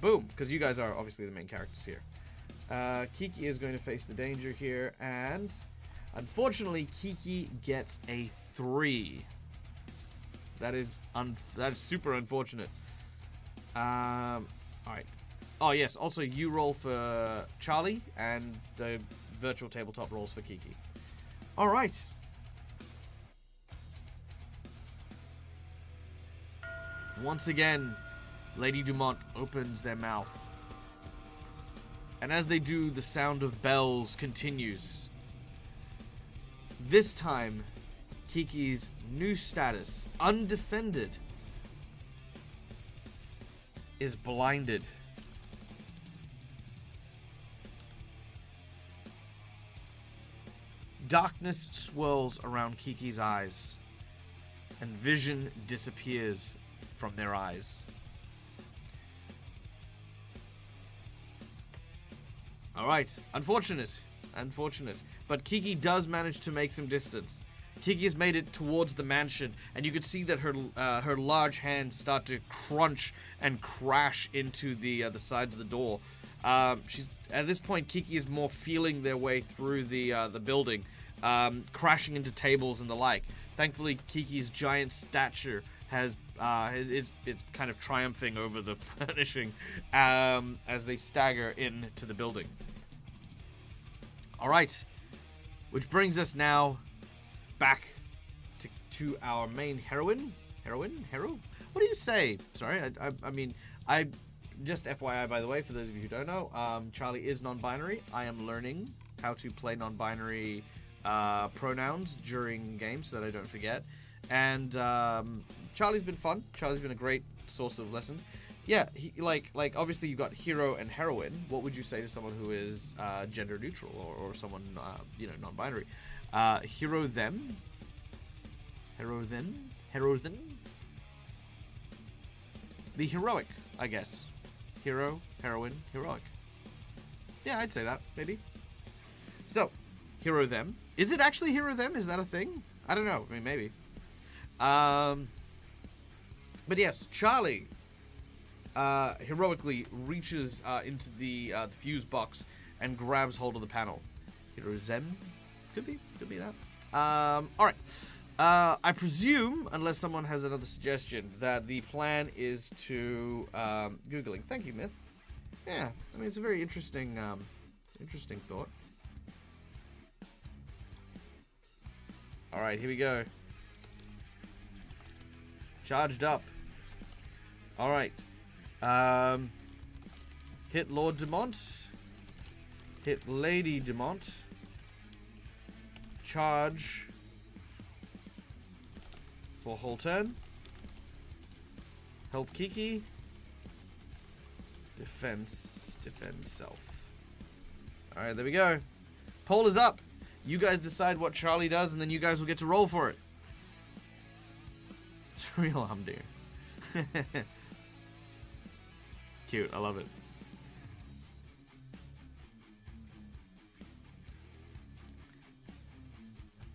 Boom, because you guys are obviously the main characters here. Kiki is going to face the danger here, and unfortunately, Kiki gets a 3. That is super unfortunate. Alright. Oh yes, also you roll for Charlie, and the virtual tabletop rolls for Kiki. Alright. Once again, Lady Dumont opens their mouth. And as they do, the sound of bells continues. This time, Kiki's new status, undefended, is blinded. Darkness swirls around Kiki's eyes, and vision disappears from their eyes. Alright, unfortunate. But Kiki does manage to make some distance. Kiki has made it towards the mansion, and you can see that her large hands start to crunch and crash into the sides of the door. She's at this point, Kiki is more feeling their way through the building, crashing into tables and the like. Thankfully, Kiki's giant stature is kind of triumphing over the furnishing as they stagger into the building. All right, which brings us now back to our main heroine. Hero? What do you say? Sorry, I mean, I just FYI, by the way, for those of you who don't know, Charlie is non-binary. I am learning how to play non-binary pronouns during games so that I don't forget. And Charlie's been fun. Charlie's been a great source of lesson. Yeah, like obviously you've got hero and heroine. What would you say to someone who is gender neutral or someone non-binary? Hero them. The heroic, I guess. Hero, heroine, heroic. Yeah, I'd say that, maybe. So, hero them. Is it actually hero them? Is that a thing? I don't know. I mean, maybe. But yes, Charlie heroically reaches into the fuse box and grabs hold of the panel. Hero them? Could be that. Alright. I presume, unless someone has another suggestion, that the plan is to Googling. Thank you, Myth. Yeah, I mean it's a very interesting thought. All right, here we go. Charged up. All right. Hit Lord Dumont. Hit Lady Dumont. Charge. For whole turn. Help Kiki. Defend self. Alright, there we go. Poll is up. You guys decide what Charlie does, and then you guys will get to roll for it. It's real humdinger. Cute, I love it.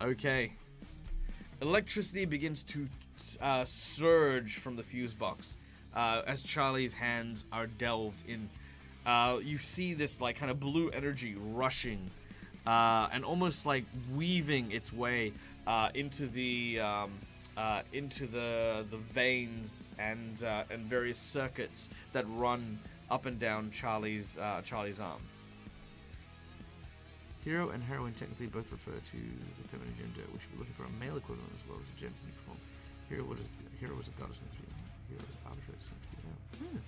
Okay. Electricity begins to surge from the fuse box as Charlie's hands are delved in. You see this like kind of blue energy rushing and almost like weaving its way into the veins and various circuits that run up and down Charlie's arm. Hero and heroine technically both refer to the feminine gender. We should be looking for a male equivalent as well as a gender neutral form. Hero was a goddess and female. Hero was arbitrary and female.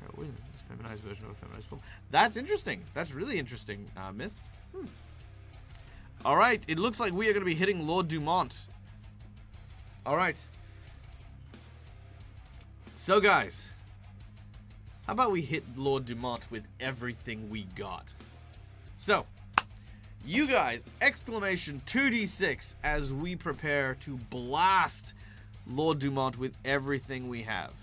Heroine is a feminized version of a feminized form. That's interesting. That's really interesting, Myth. Alright, it looks like we are going to be hitting Lord Dumont. Alright. So guys, how about we hit Lord Dumont with everything we got? So, you guys, exclamation 2d6 as we prepare to blast Lord Dumont with everything we have.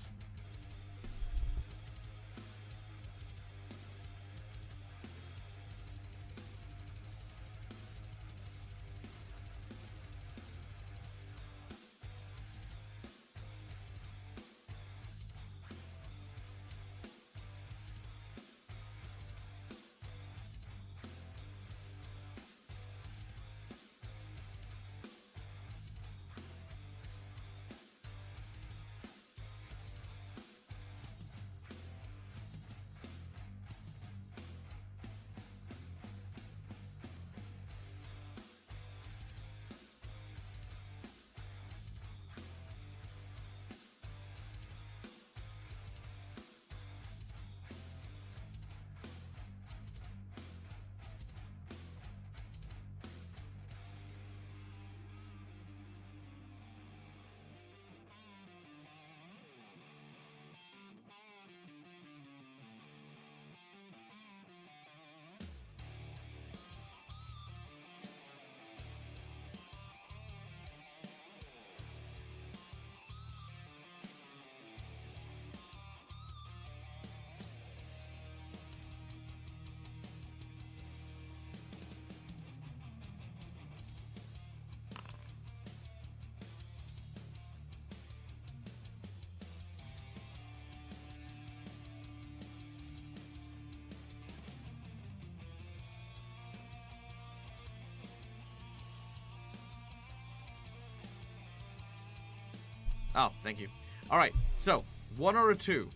Oh, thank you. All right, so 1 or a 2.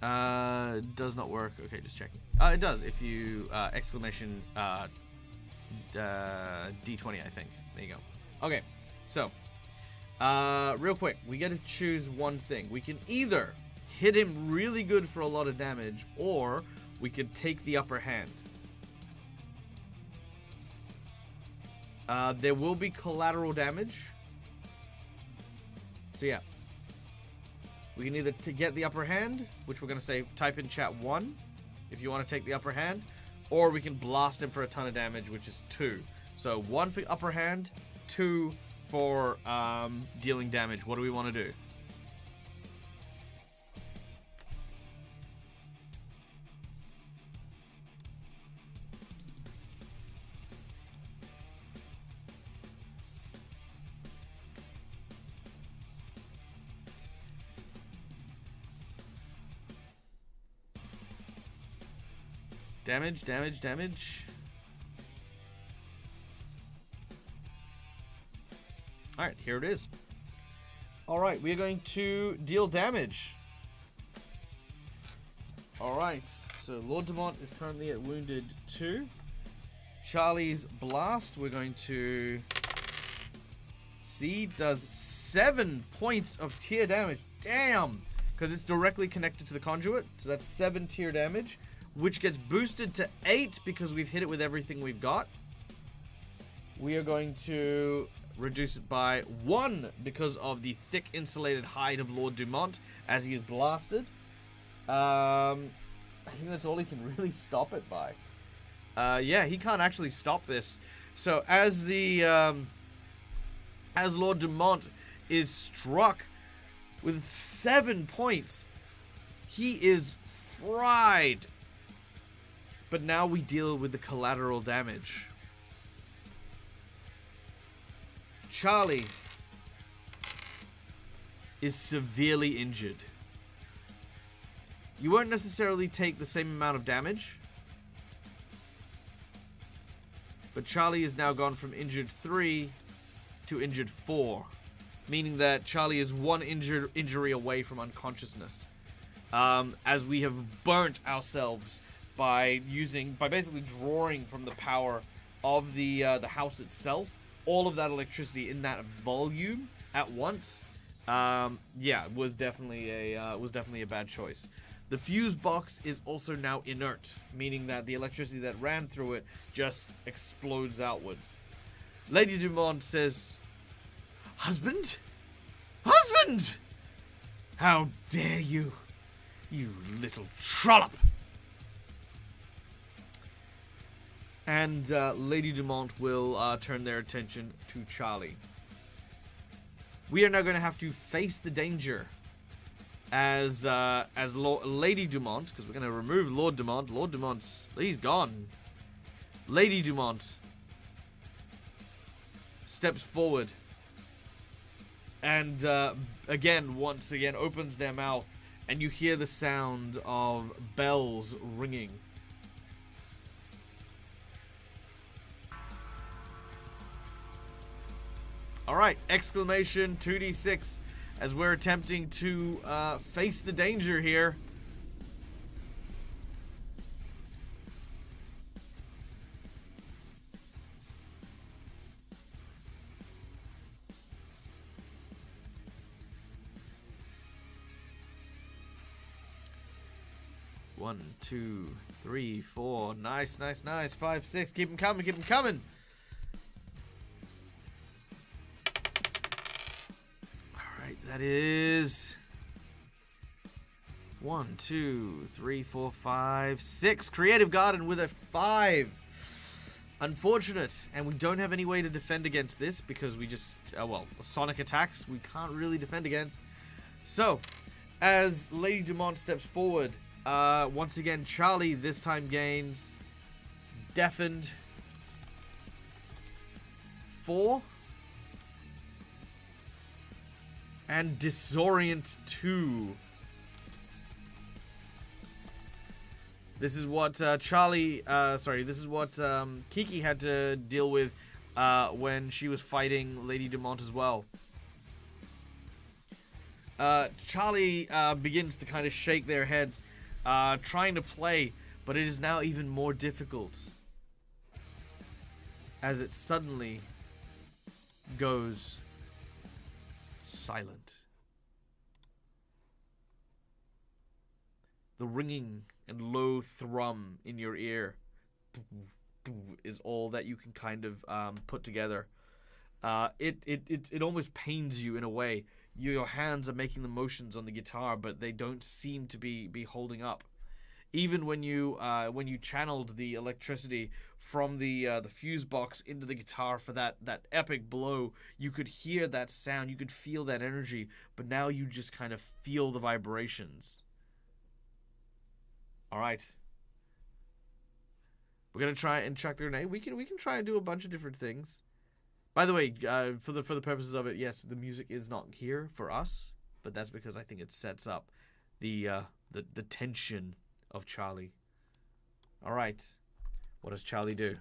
Does not work. Okay, just checking. It does if you exclamation D20, I think. There you go. Okay, so real quick, we get to choose one thing. We can either hit him really good for a lot of damage, or we could take the upper hand. There will be collateral damage. So yeah. We can either get the upper hand, which we're going to say type in chat 1 if you want to take the upper hand, or we can blast him for a ton of damage, which is 2. So 1 for upper hand, 2 for dealing damage. What do we want to do? Damage, damage, damage. Alright, here it is. Alright, we are going to deal damage. Alright, so Lord Demont is currently at wounded 2. Charlie's blast, we're going to see, does 7 points of tier damage. Damn! Because it's directly connected to the conduit, so that's 7 tier damage, which gets boosted to 8 because we've hit it with everything we've got. We are going to reduce it by 1 because of the thick insulated hide of Lord Dumont as he is blasted. I think that's all he can really stop it by. Yeah, he can't actually stop this. So as the as Lord Dumont is struck with 7 points, he is fried. But now we deal with the collateral damage. Charlie is severely injured. You won't necessarily take the same amount of damage, but Charlie is now gone from injured 3 to injured 4, meaning that Charlie is 1 injury away from unconsciousness. As we have burnt ourselves by basically drawing from the power of the house itself, all of that electricity in that volume at once. Yeah, was definitely a bad choice. The fuse box is also now inert, meaning that the electricity that ran through it just explodes outwards. Lady Dumont says, "Husband? Husband! How dare you, you little trollop!" And Lady Dumont will turn their attention to Charlie. We are now going to have to face the danger as Lady Dumont, because we're going to remove Lord Dumont. Lord Dumont's, he's gone. Lady Dumont steps forward and once again opens their mouth, and you hear the sound of bells ringing. Alright, exclamation 2d6 as we're attempting to face the danger here. One, 2, 3, 4. Nice, nice, nice. 5, 6. Keep them coming, keep them coming. That is 1, 2, 3, 4, 5, 6. Creative Garden with a 5. Unfortunate. And we don't have any way to defend against this because we just, sonic attacks we can't really defend against. So, as Lady Dumont steps forward, once again, Charlie this time gains deafened 4. And disorient 2. This is what this is what Kiki had to deal with when she was fighting Lady Dumont as well. Charlie begins to kind of shake their heads, trying to play, but it is now even more difficult as it suddenly goes silent. The ringing and low thrum in your ear is all that you can kind of put together. It almost pains you in a way. Your hands are making the motions on the guitar, but they don't seem to be holding up. Even when you channeled the electricity from the fuse box into the guitar for that epic blow, you could hear that sound, you could feel that energy, but now you just kind of feel the vibrations. All right, we're gonna try and chuck the grenade. We can try and do a bunch of different things. By the way, for the purposes of it, yes, the music is not here for us, but that's because I think it sets up the tension of Charlie. All right, what does Charlie do?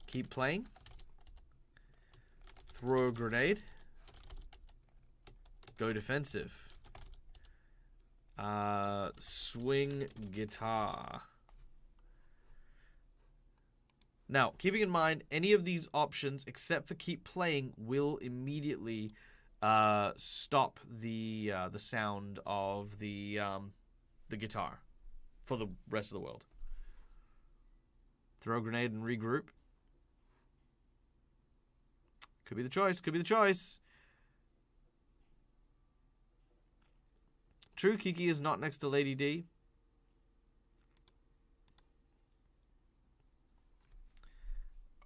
Keep playing. Throw a grenade. Go defensive. Swing guitar. Now, keeping in mind, any of these options, except for keep playing, will immediately stop the sound of the guitar for the rest of the world. Throw a grenade and regroup. Could be the choice. Could be the choice. True, Kiki is not next to Lady D.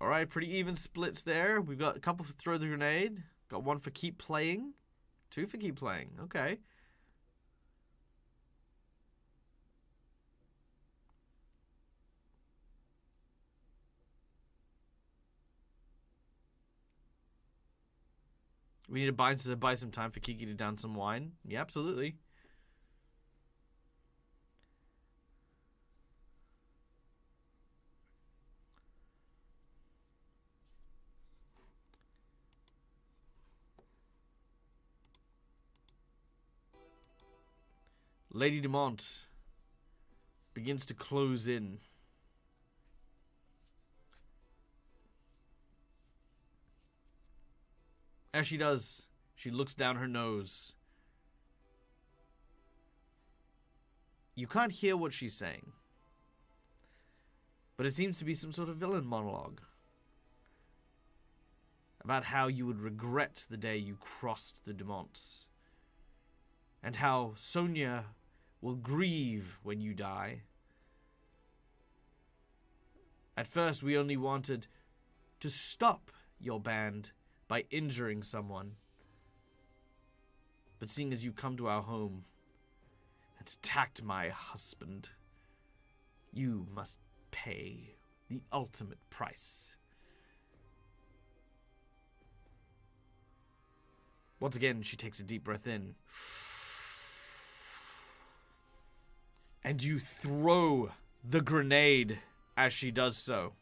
Alright, pretty even splits there. We've got a couple for throw the grenade. Got one for keep playing. Two for keep playing. Okay. We need to buy some time for Kiki to down some wine. Yeah, absolutely. Lady Demont begins to close in. As she does, she looks down her nose. You can't hear what she's saying, but it seems to be some sort of villain monologue about how you would regret the day you crossed the Demonts, and how Sonia will grieve when you die. At first, we only wanted to stop your band by injuring someone. But seeing as you come to our home and attacked my husband, you must pay the ultimate price. Once again, she takes a deep breath in. And you throw the grenade as she does so.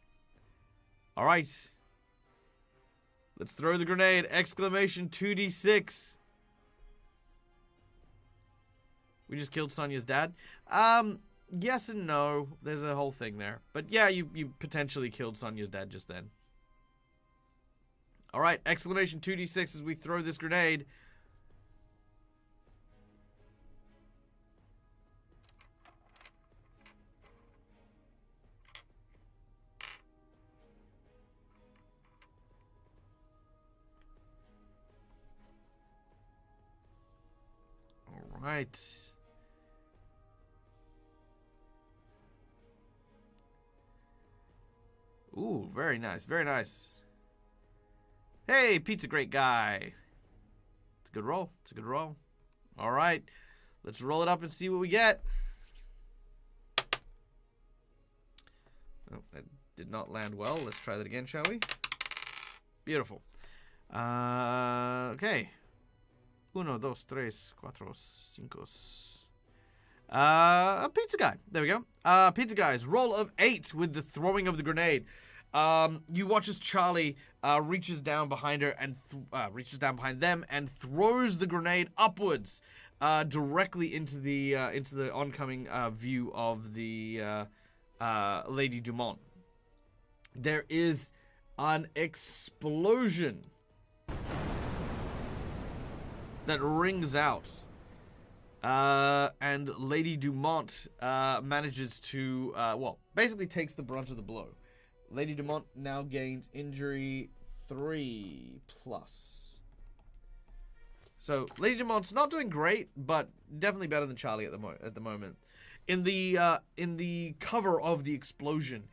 All right. Let's throw the grenade. Exclamation 2d6. We just killed Sonia's dad. Yes and no. There's a whole thing there. But yeah, you potentially killed Sonia's dad just then. All right. Exclamation 2d6 as we throw this grenade. Right. Ooh, very nice, very nice. Hey, pizza great guy. It's a good roll. It's a good roll. All right. Let's roll it up and see what we get. Oh, that did not land well. Let's try that again, shall we? Beautiful. Okay. 1, 2, 3, 4, 5. Pizza guy. There we go. Pizza guy's roll of 8 with the throwing of the grenade. You watch as Charlie reaches down behind her and reaches down behind them and throws the grenade upwards, directly into the oncoming view of the Lady Dumont. There is an explosion that rings out. And Lady Dumont manages to, basically takes the brunt of the blow. Lady Dumont now gains injury 3+. So Lady Dumont's not doing great, but definitely better than Charlie at the moment. In the cover of the explosion,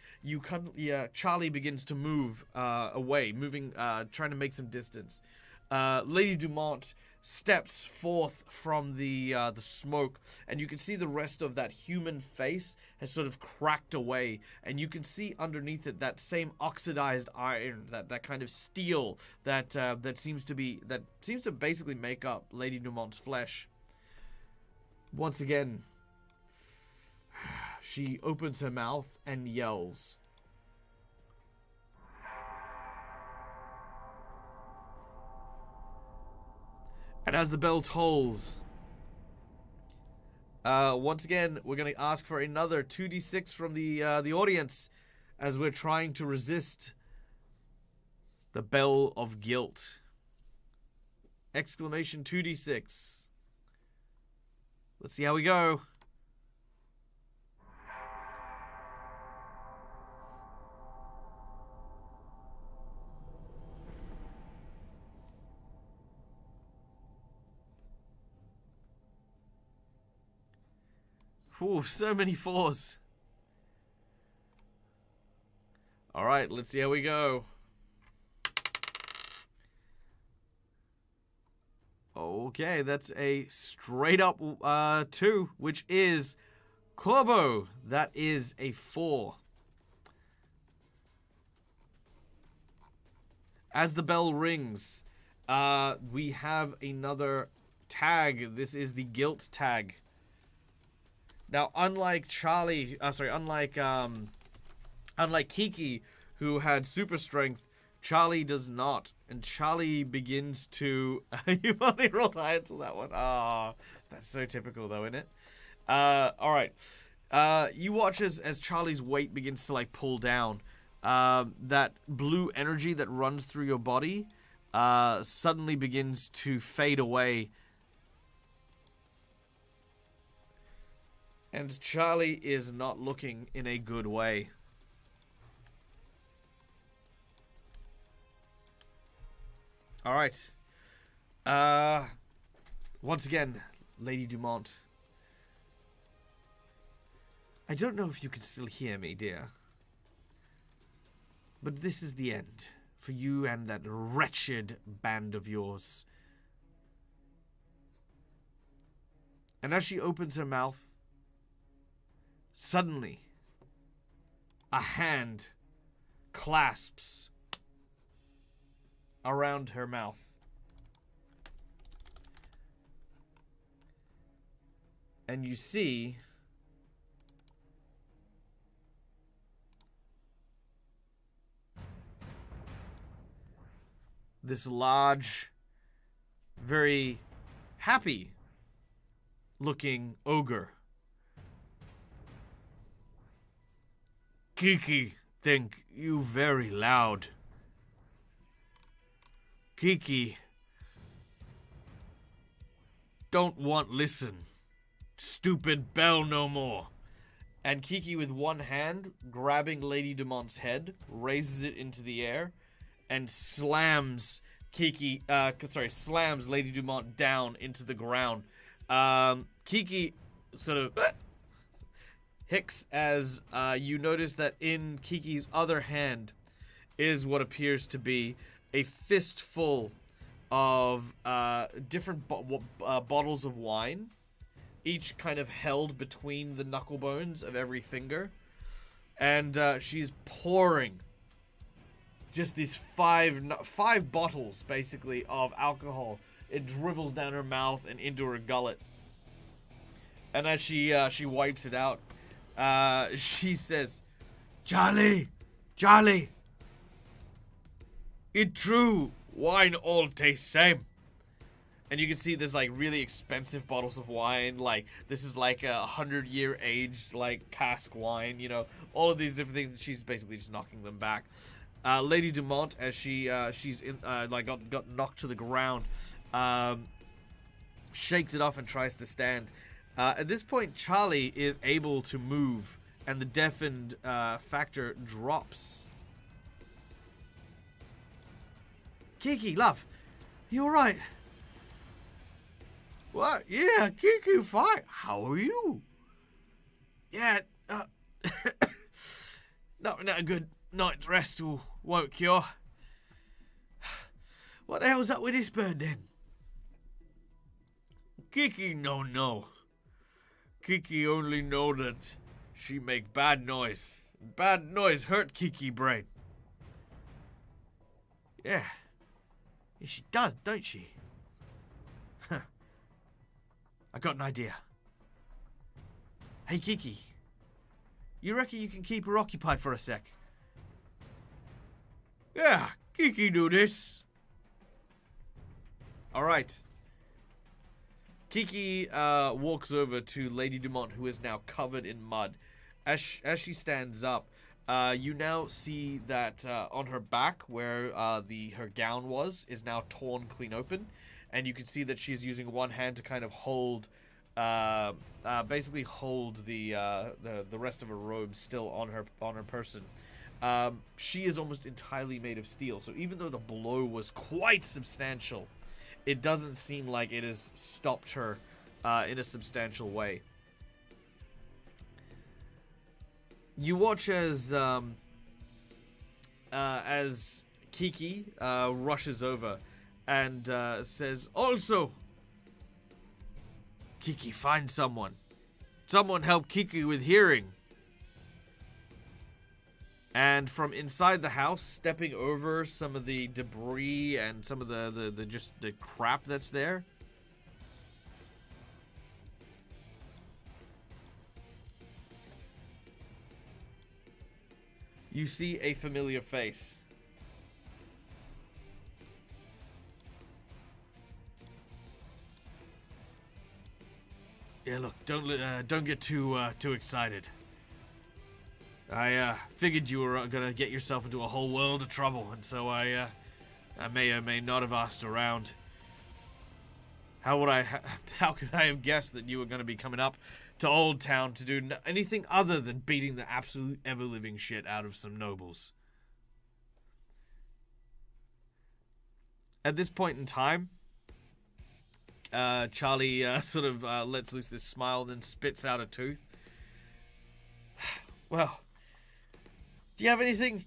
Charlie begins to move away, trying to make some distance. Lady Dumont steps forth from the smoke, and you can see the rest of that human face has sort of cracked away, and you can see underneath it that same oxidized iron, that kind of steel that seems to basically make up Lady Dumont's flesh. Once again, she opens her mouth and yells. And as the bell tolls, once again, we're going to ask for another 2d6 from the audience as we're trying to resist the bell of guilt. Exclamation 2d6. Let's see how we go. Ooh, so many 4s. Alright, let's see how we go. Okay, that's a straight up 2, which is Corbo. That is a 4. As the bell rings, we have another tag. This is the guilt tag. Now, unlike Kiki, who had super strength, Charlie does not. And Charlie begins to... You've only rolled high until that one. Ah, that's so typical, though, isn't it? Alright. You watch as Charlie's weight begins to, pull down. That blue energy that runs through your body suddenly begins to fade away. And Charlie is not looking in a good way. Alright. Once again, Lady Dumont. I don't know if you can still hear me, dear. But this is the end for you and that wretched band of yours. And as she opens her mouth, suddenly, a hand clasps around her mouth. And you see this large, very happy looking ogre. Kiki, think you very loud. Kiki, don't want listen. Stupid bell no more. And Kiki, with one hand, grabbing Lady Dumont's head, raises it into the air and slams Lady Dumont down into the ground. Kiki sort of hicks as you notice that in Kiki's other hand is what appears to be a fistful of different bottles of wine, each kind of held between the knuckle bones of every finger. And she's pouring just these five bottles, basically, of alcohol. It dribbles down her mouth and into her gullet. And as she wipes it out, she says, Charlie, It true. Wine all taste same. And you can see there's like really expensive bottles of wine. Like this is like a 100-year aged like cask wine. You know, all of these different things. She's basically just knocking them back. Lady Dumont, as she's in like got knocked to the ground, shakes it off and tries to stand. At this point, Charlie is able to move, and the deafened factor drops. Kiki, love, you all right? What? Yeah, Kiki, fine. How are you? Yeah, not a good night's rest won't cure. What the hell's up with this bird then? Kiki no. Kiki only know that she make bad noise. Bad noise hurt Kiki brain. Yeah. Yeah, she does, don't she? Huh. I got an idea. Hey, Kiki. You reckon you can keep her occupied for a sec? Yeah, Kiki do this. Alright. Kiki walks over to Lady Dumont, who is now covered in mud. As she stands up, you now see that on her back, where her gown was, is now torn clean open. And you can see that she's using one hand to kind of hold, basically hold the rest of her robe still on her person. She is almost entirely made of steel, so even though the blow was quite substantial, it doesn't seem like it has stopped her in a substantial way. You watch as Kiki rushes over and says, "Also, Kiki, find someone. Someone help Kiki with hearing." And from inside the house, stepping over some of the debris and some of the crap that's there, you see a familiar face. Yeah, look, don't get too excited. I figured you were gonna get yourself into a whole world of trouble, and so I may or may not have asked around. How could I have guessed that you were gonna be coming up to Old Town to do anything other than beating the absolute ever-living shit out of some nobles? At this point in time, Charlie sort of lets loose this smile, then spits out a tooth. Well, do you have anything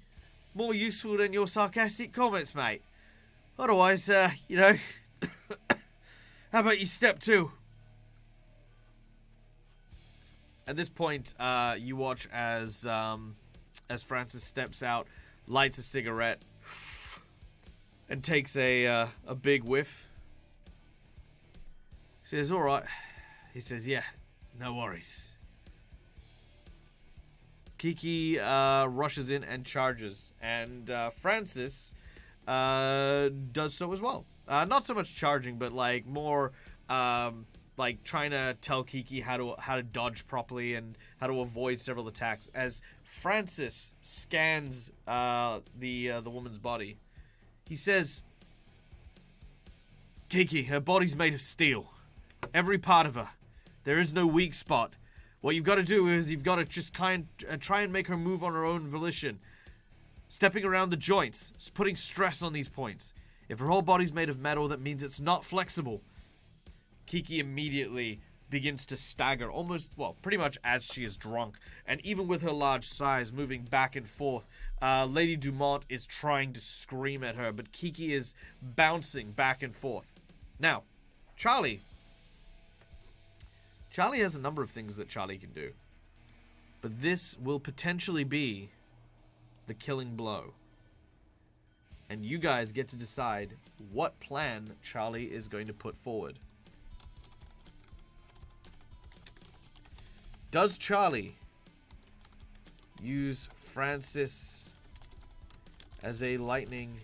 more useful than your sarcastic comments, mate? Otherwise, you know, how about you step two? At this point, you watch as Francis steps out, lights a cigarette, and takes a big whiff. He says, "All right." He says, "Yeah, no worries." Kiki rushes in and charges, and Francis does so as well. Not so much charging, but like more like trying to tell Kiki how to dodge properly and how to avoid several attacks. As Francis scans the woman's body, he says, "Kiki, her body's made of steel. Every part of her. There is no weak spot. What you've got to do is you've got to just try and make her move on her own volition. Stepping around the joints, putting stress on these points. If her whole body's made of metal, that means it's not flexible." Kiki immediately begins to stagger, almost, well, pretty much as she is drunk. And even with her large size moving back and forth, Lady Dumont is trying to scream at her, but Kiki is bouncing back and forth. Now, Charlie has a number of things that Charlie can do. But this will potentially be the killing blow. And you guys get to decide what plan Charlie is going to put forward. Does Charlie use Francis as a lightning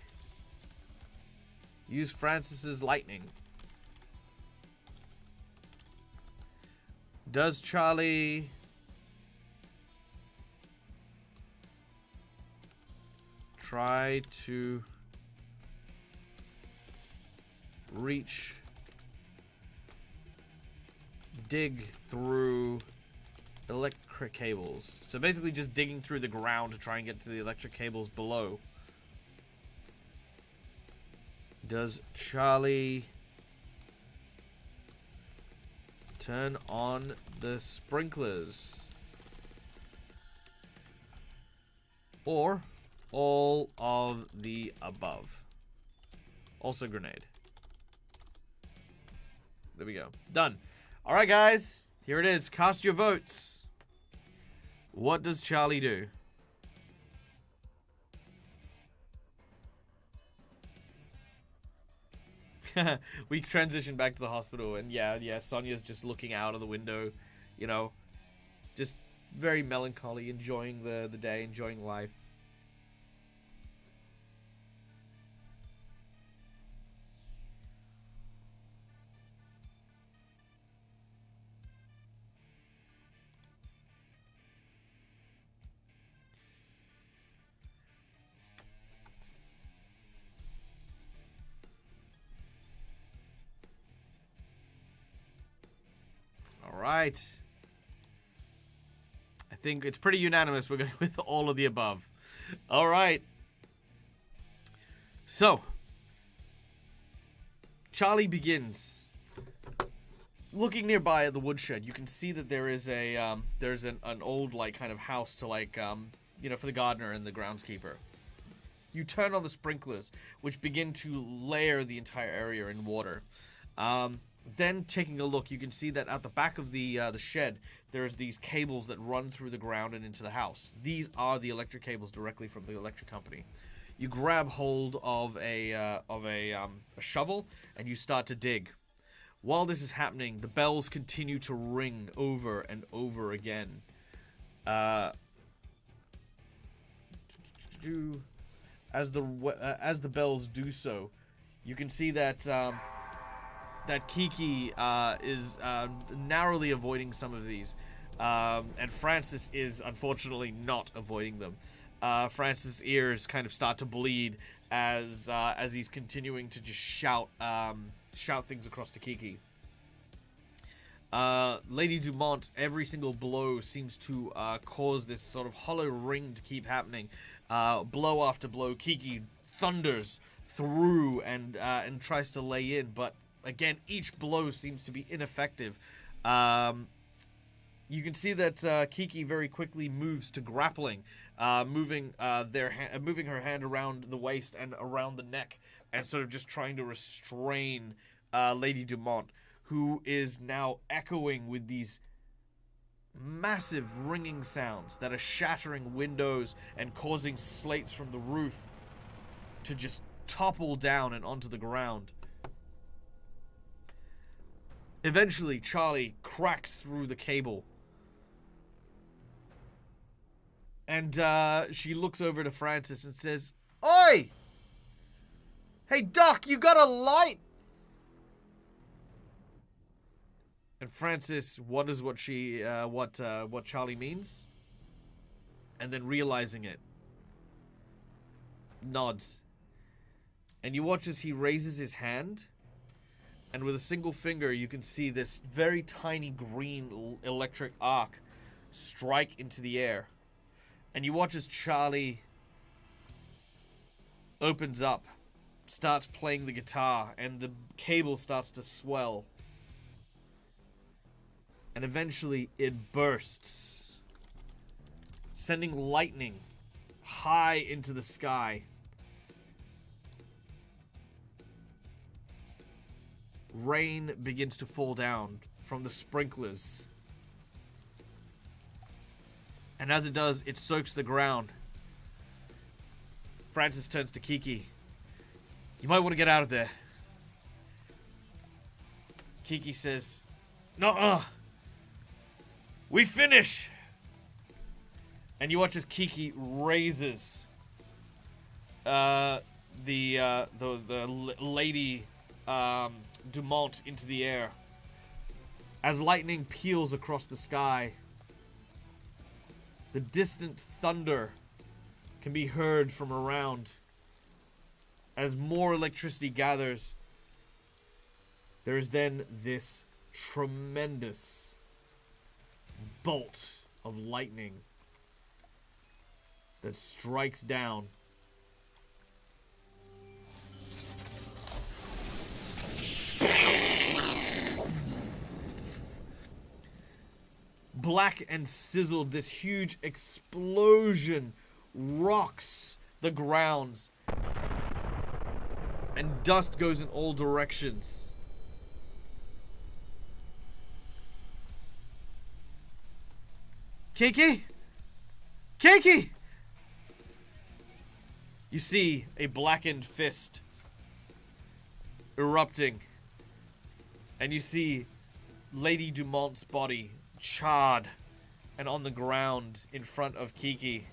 Use Francis's lightning. Does Charlie... try to reach, dig through electric cables? So basically just digging through the ground to try and get to the electric cables below. Does Charlie turn on the sprinklers? Or all of the above? Also grenade. There we go. Done. Alright, guys. Here it is. Cast your votes. What does Charlie do? We transition back to the hospital, and yeah, Sonia's just looking out of the window, you know, just very melancholy, enjoying the day, enjoying life. Right. I think it's pretty unanimous. We're going with all of the above. All right. So, Charlie begins. Looking nearby at the woodshed, you can see that there is a there's an old like kind of house to like you know, for the gardener and the groundskeeper. You turn on the sprinklers, which begin to layer the entire area in water. Then, taking a look, you can see that at the back of the shed, there's these cables that run through the ground and into the house. These are the electric cables directly from the electric company. You grab hold of a shovel and you start to dig. While this is happening, the bells continue to ring over and over again. As the bells do so, you can see that that Kiki is narrowly avoiding some of these, and Francis is unfortunately not avoiding them. Francis' ears kind of start to bleed as he's continuing to just shout things across to Kiki. Lady Dumont, every single blow seems to cause this sort of hollow ring to keep happening. Blow after blow, Kiki thunders through and tries to lay in, but again, each blow seems to be ineffective. You can see that Kiki very quickly moves to grappling, moving her hand around the waist and around the neck, and sort of just trying to restrain Lady Dumont, who is now echoing with these massive ringing sounds that are shattering windows and causing slates from the roof to just topple down and onto the ground. Eventually, Charlie cracks through the cable. And she looks over to Francis and says, "Oi! Hey, Doc, you got a light?" And Francis wonders what Charlie means. And then realizing it, nods. And you watch as he raises his hand. And with a single finger, you can see this very tiny green electric arc strike into the air. And you watch as Charlie opens up, starts playing the guitar, and the cable starts to swell. And eventually it bursts, sending lightning high into the sky. Rain begins to fall down from the sprinklers. And as it does, it soaks the ground. Francis turns to Kiki. "You might want to get out of there." Kiki says, "Nuh-uh. We finish." And you watch as Kiki raises Lady Dumont into the air. As lightning peels across the sky, the distant thunder can be heard from around. As more electricity gathers, there is then this tremendous bolt of lightning that strikes down. Black and sizzled, this huge explosion rocks the grounds, and dust goes in all directions. Kiki? Kiki! You see a blackened fist erupting, and you see Lady Dumont's body charred and on the ground in front of Kiki.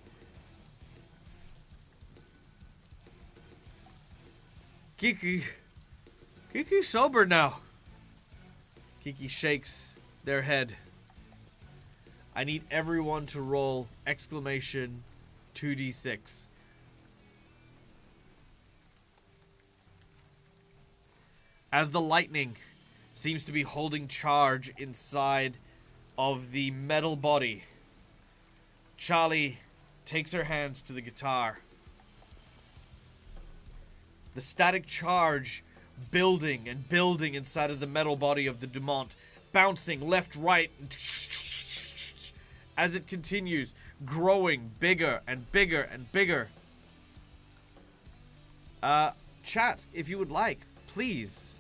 Kiki's sober now. Kiki shakes their head. I need everyone to roll exclamation 2d6. As the lightning seems to be holding charge inside of the metal body, Charlie takes her hands to the guitar. The static charge building and building inside of the metal body of the Dumont, bouncing left, right, as it continues, growing bigger and bigger and bigger. Chat, if you would like, please.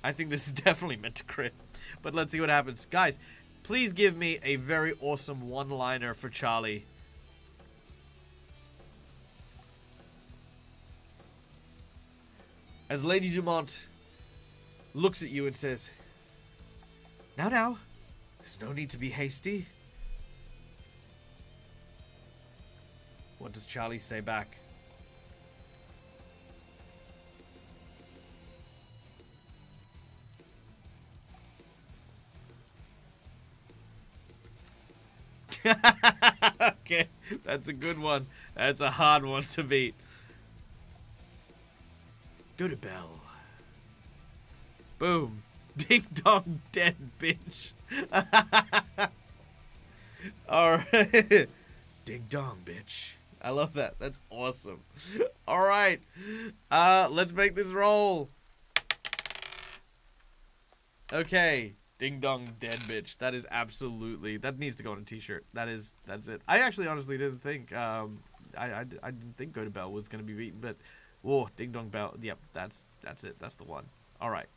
I think this is definitely meant to crit, but let's see what happens. Guys, please give me a very awesome one-liner for Charlie. As Lady Dumont looks at you and says, Now, there's no need to be hasty. What does Charlie say back? Okay, that's a good one. That's a hard one to beat. Go to bell. Boom. Ding dong dead, bitch. Alright. Ding dong, bitch. I love that. That's awesome. Alright. Let's make this roll. Okay. Ding dong dead bitch. That is absolutely, that needs to go on a t-shirt. That's it. I actually honestly didn't think I didn't think Go to Bell was gonna be beaten, but whoa, ding dong bell. Yep, that's it. That's the one. Alright.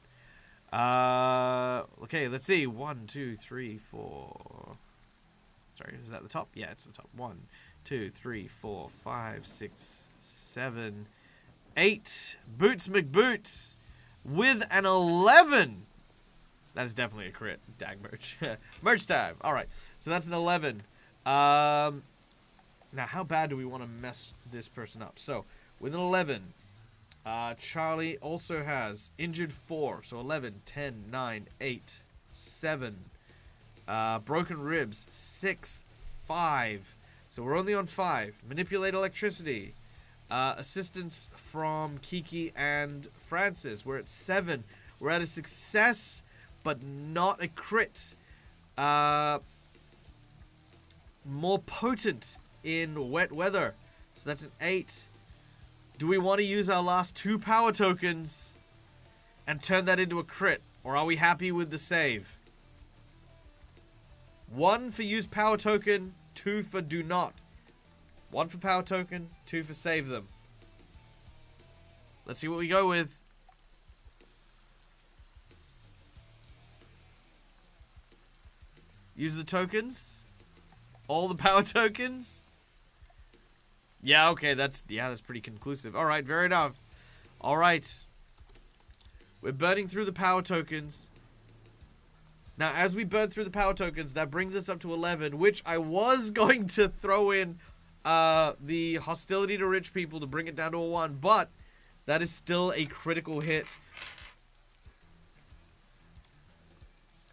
Okay, let's see. 1, 2, 3, 4. Sorry, is that the top? Yeah, it's the top. 1, 2, 3, 4, 5, 6, 7, 8. Boots McBoots with an 11. That is definitely a crit. Dag merch. Merch time. Alright. So that's an 11. Now, how bad do we want to mess this person up? So, with an 11, Charlie also has injured 4. So 11, 10, 9, 8, 7. Broken ribs, 6, 5. So we're only on 5. Manipulate electricity. Assistance from Kiki and Francis. We're at 7. We're at a success, but not a crit. More potent in wet weather. So that's an 8. Do we want to use our last 2 power tokens and turn that into a crit? Or are we happy with the save? 1 for use power token, 2 for do not. 1 for power token, 2 for save them. Let's see what we go with. Use the tokens. All the power tokens. Yeah, okay, that's pretty conclusive. Alright, fair enough. Alright. We're burning through the power tokens. Now, as we burn through the power tokens, that brings us up to 11, which I was going to throw in the hostility to rich people to bring it down to a 1, but That is still a critical hit.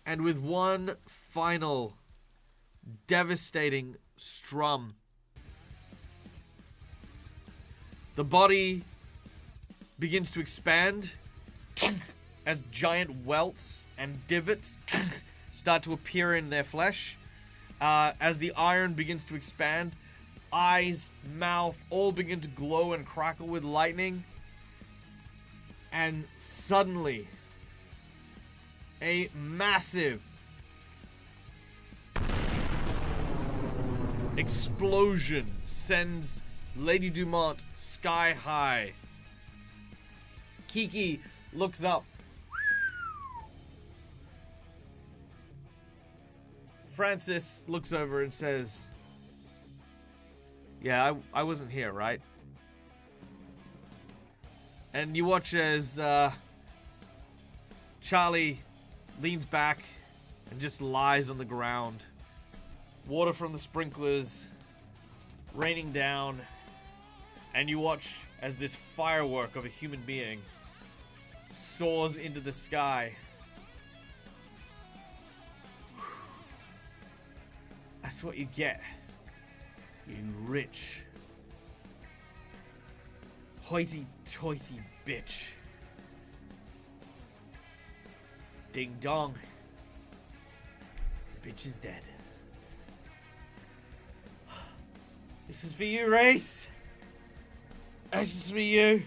And with one final devastating strum, the body begins to expand as giant welts and divots start to appear in their flesh. As the iron begins to expand, eyes, mouth, all begin to glow and crackle with lightning. And suddenly, a massive explosion sends Lady Dumont sky high. Kiki looks up. Francis looks over and says, yeah, I wasn't here, right? And you watch as Charlie leans back and just lies on the ground. Water from the sprinklers raining down. And you watch as this firework of a human being soars into the sky. That's what you get, you rich, hoity-toity bitch. Ding dong. The bitch is dead. This is for you, Race. This is for you.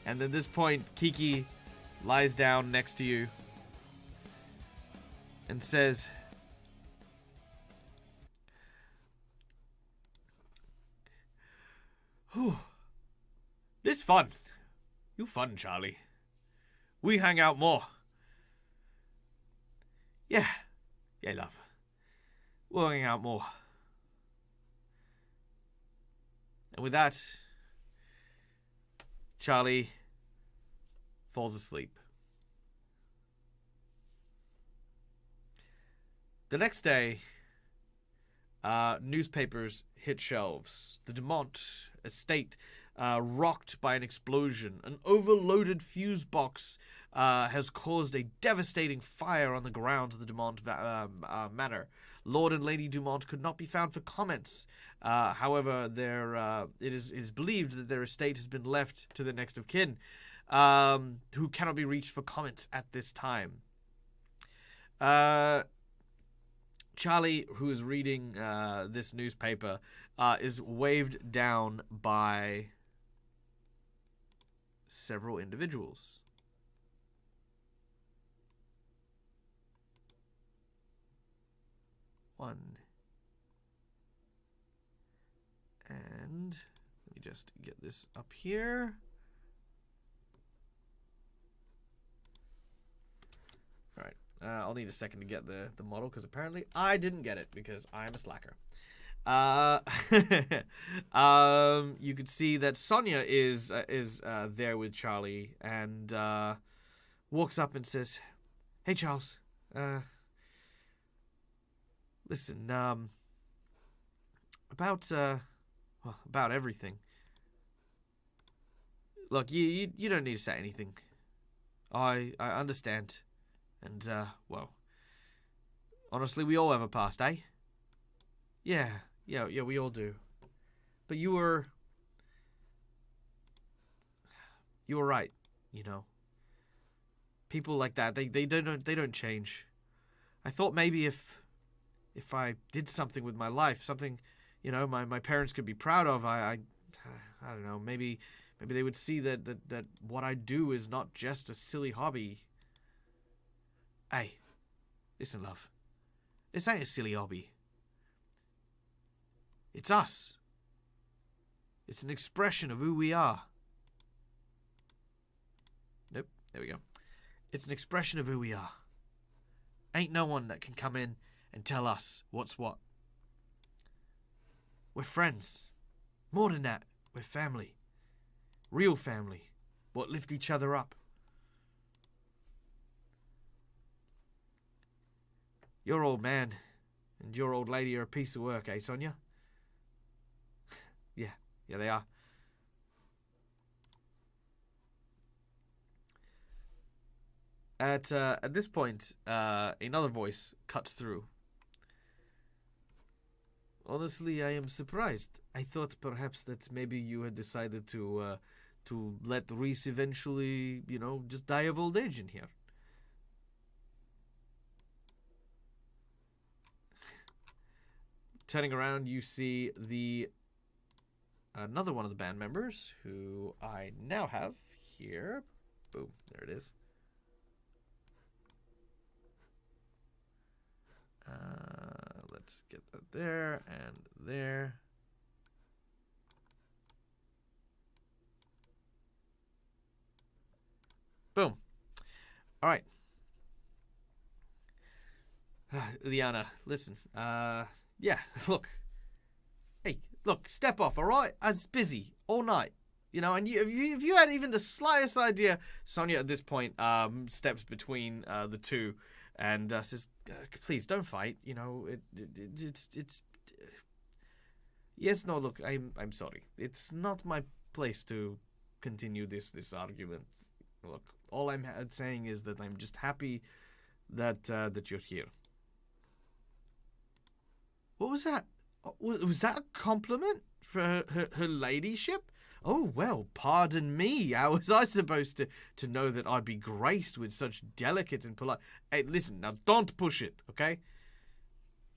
And at this point, Kiki lies down next to you and says, "Whew. This fun. You fun, Charlie. We hang out more." Yeah, love. We'll hang out more. And with that, Charlie falls asleep. The next day, newspapers hit shelves. The Dumont estate rocked by an explosion. An overloaded fuse box has caused a devastating fire on the grounds of the Dumont manor. Lord and Lady Dumont could not be found for comments. However, it is believed that their estate has been left to the next of kin, who cannot be reached for comments at this time. Charlie, who is reading this newspaper, is waved down by several individuals. One. And let me just get this up here. Alright, I'll need a second to get the model, because apparently I didn't get it because I'm a slacker. You could see that Sonia is there with Charlie and walks up and says, "Hey, Charles. Listen, about everything. Look, you don't need to say anything. I understand. And, well, honestly, we all have a past, eh? Yeah, we all do. But you were right, you know. People like that, they don't change. I thought maybe if I did something with my life, something, you know, my parents could be proud of, I don't know, maybe they would see that what I do is not just a silly hobby. Hey, listen, love. This ain't a silly hobby. It's us. It's an expression of who we are. Nope, there we go. It's an expression of who we are. Ain't no one that can come in and tell us what's what. We're friends. More than that, we're family. Real family. What lift each other up. Your old man, And your old lady are a piece of work, eh, Sonia? Yeah, they are. At this point, another voice cuts through. Honestly, I am surprised. I thought perhaps that maybe you had decided to let Reese eventually, just die of old age in here. Turning around, you see another one of the band members, who I now have here. Boom, there it is. Let's get that there and there. Boom. All right. Liana, listen. Yeah, look. Hey, look, step off, all right? I was busy all night. And if you had even the slightest idea, Sonia at this point steps between the two and says, "Please don't fight. It's. Yes, no. Look, I'm sorry. It's not my place to continue this argument. Look, all I'm saying is that I'm just happy that you're here." What was that? Was that a compliment for her ladyship? Oh, well, pardon me. How was I supposed to know that I'd be graced with such delicate and polite... Hey, listen, now don't push it, okay?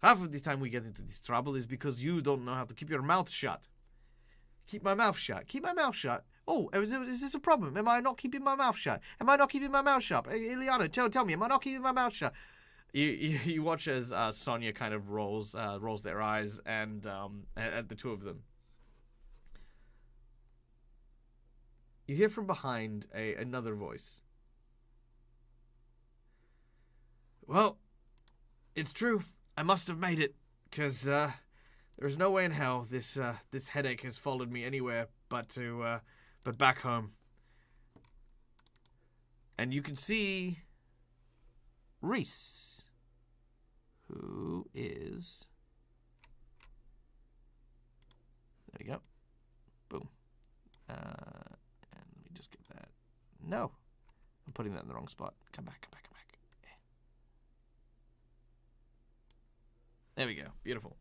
Half of the time we get into this trouble is because you don't know how to keep your mouth shut. Keep my mouth shut. Keep my mouth shut. Oh, is this a problem? Am I not keeping my mouth shut? Am I not keeping my mouth shut? Ileana, tell me, am I not keeping my mouth shut? You watch as Sonia kind of rolls their eyes and at the two of them. You hear from behind another voice. Well, it's true. I must have made it, because there's no way in hell this headache has followed me anywhere but back home. And you can see Reese, who is... There you go. Boom. And let me just get that. No. I'm putting that in the wrong spot. Come back. There we go. Beautiful.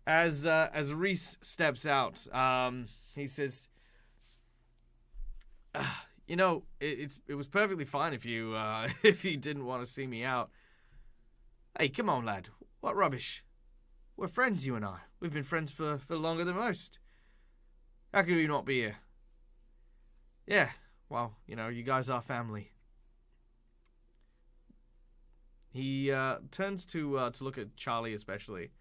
As Reese steps out, he says, it was perfectly fine if you didn't want to see me out. Hey, come on, lad. What rubbish? We're friends, you and I. We've been friends for longer than most. How could we not be here? Yeah, well, you guys are family. He turns to look at Charlie especially.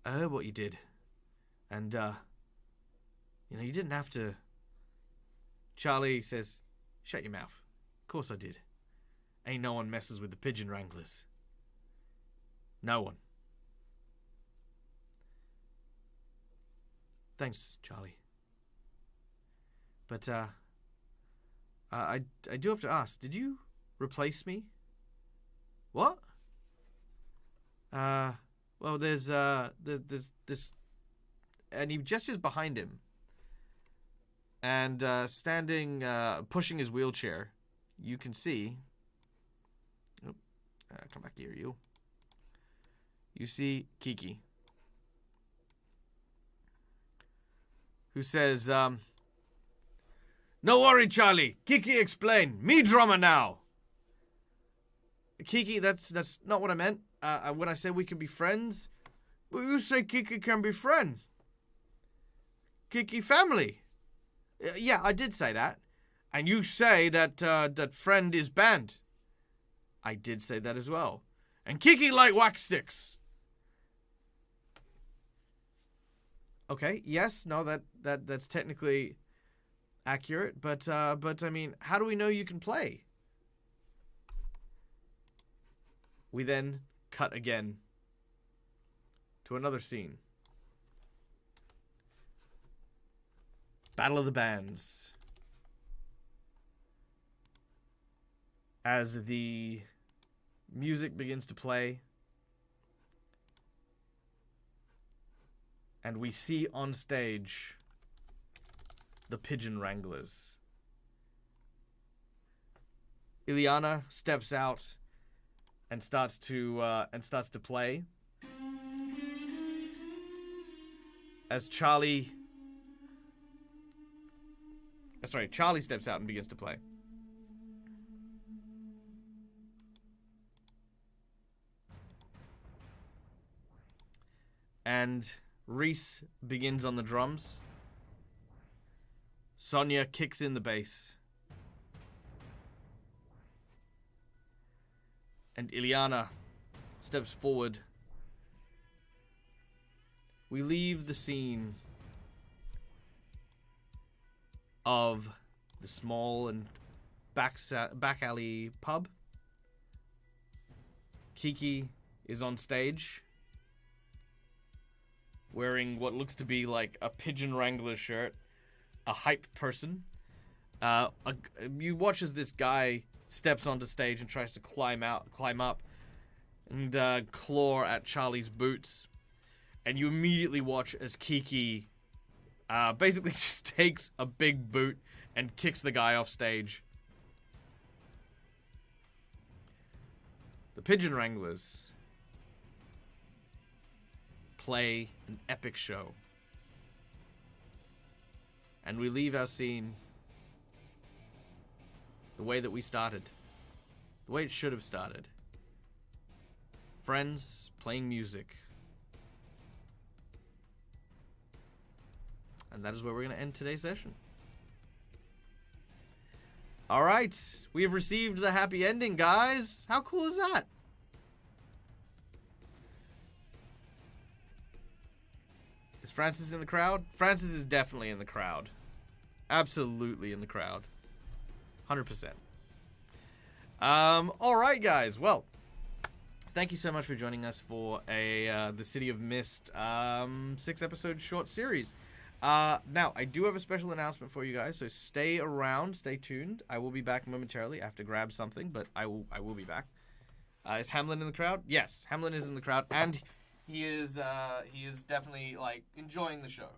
I heard what you did. And, you didn't have to... Charlie says, "Shut your mouth. Of course I did. Ain't no one messes with the pigeon wranglers. No one." Thanks, Charlie. But, I do have to ask, did you replace me? What? Well, there's this... And he gestures behind him. And, standing, pushing his wheelchair, you can see... Oh, come back here, you. You see Kiki. Who says, "No worry, Charlie. Kiki explain. Me drummer now." Kiki, that's not what I meant. When I said we can be friends, well, you say Kiki can be friend. Kiki family. Yeah, I did say that. And you say that friend is band. I did say that as well. And Kiki like wax sticks. Okay, yes, no, that's technically accurate, but I mean, how do we know you can play? We then cut again to another scene. Battle of the Bands. As the music begins to play, And we see on stage the Pigeon Wranglers. Ileana steps out and starts to play. As Charlie steps out and begins to play. And Reese begins on the drums. Sonia kicks in the bass. And Ileana steps forward. We leave the scene of the small and back alley pub. Kiki is on stage, wearing what looks to be like a Pigeon Wrangler shirt, a hype person. You watch as this guy steps onto stage and tries to climb up, and claw at Charlie's boots. And you immediately watch as Kiki basically just takes a big boot and kicks the guy off stage. The Pigeon Wranglers play an epic show. And we leave our scene the way that we started. The way it should have started. Friends playing music. And that is where we're going to end today's session. Alright, we have received the happy ending, guys. How cool is that? Is Francis in the crowd? Francis is definitely in the crowd. Absolutely in the crowd. 100%. Alright, guys. Well, thank you so much for joining us for the City of Mist 6-episode short series. Now, I do have a special announcement for you guys, so stay around, stay tuned. I will be back momentarily. I have to grab something, but I will be back. Is Hamlin in the crowd? Yes, Hamlin is in the crowd, and he is definitely, like, enjoying the show.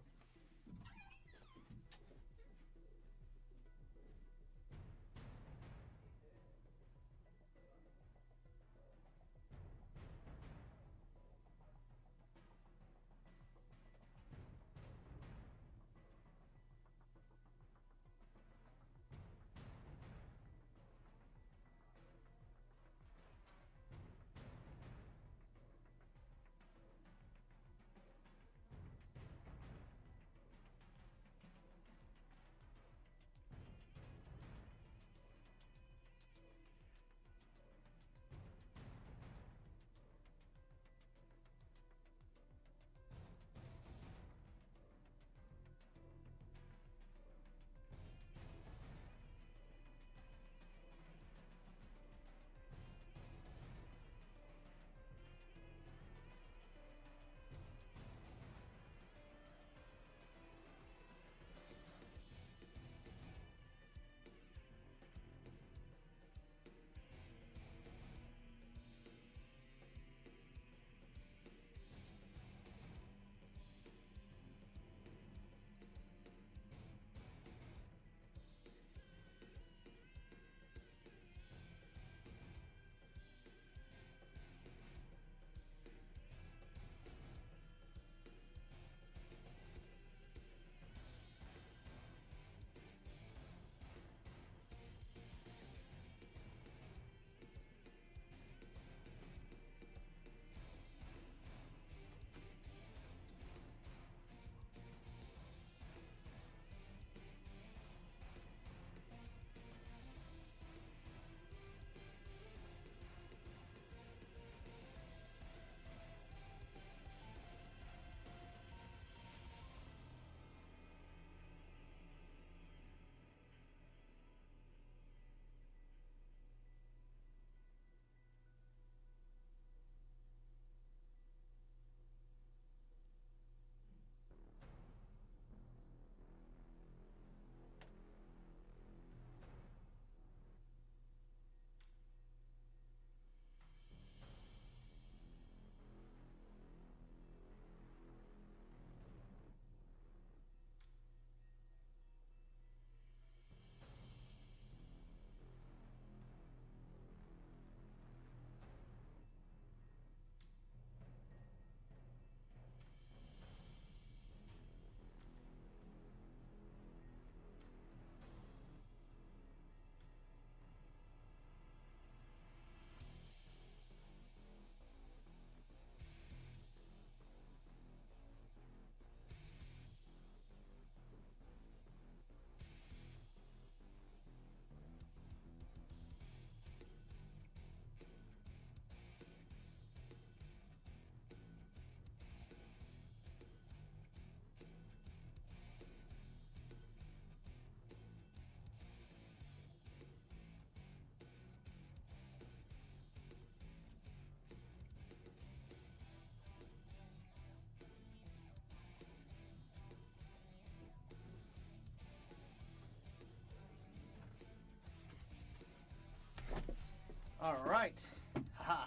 right. Haha.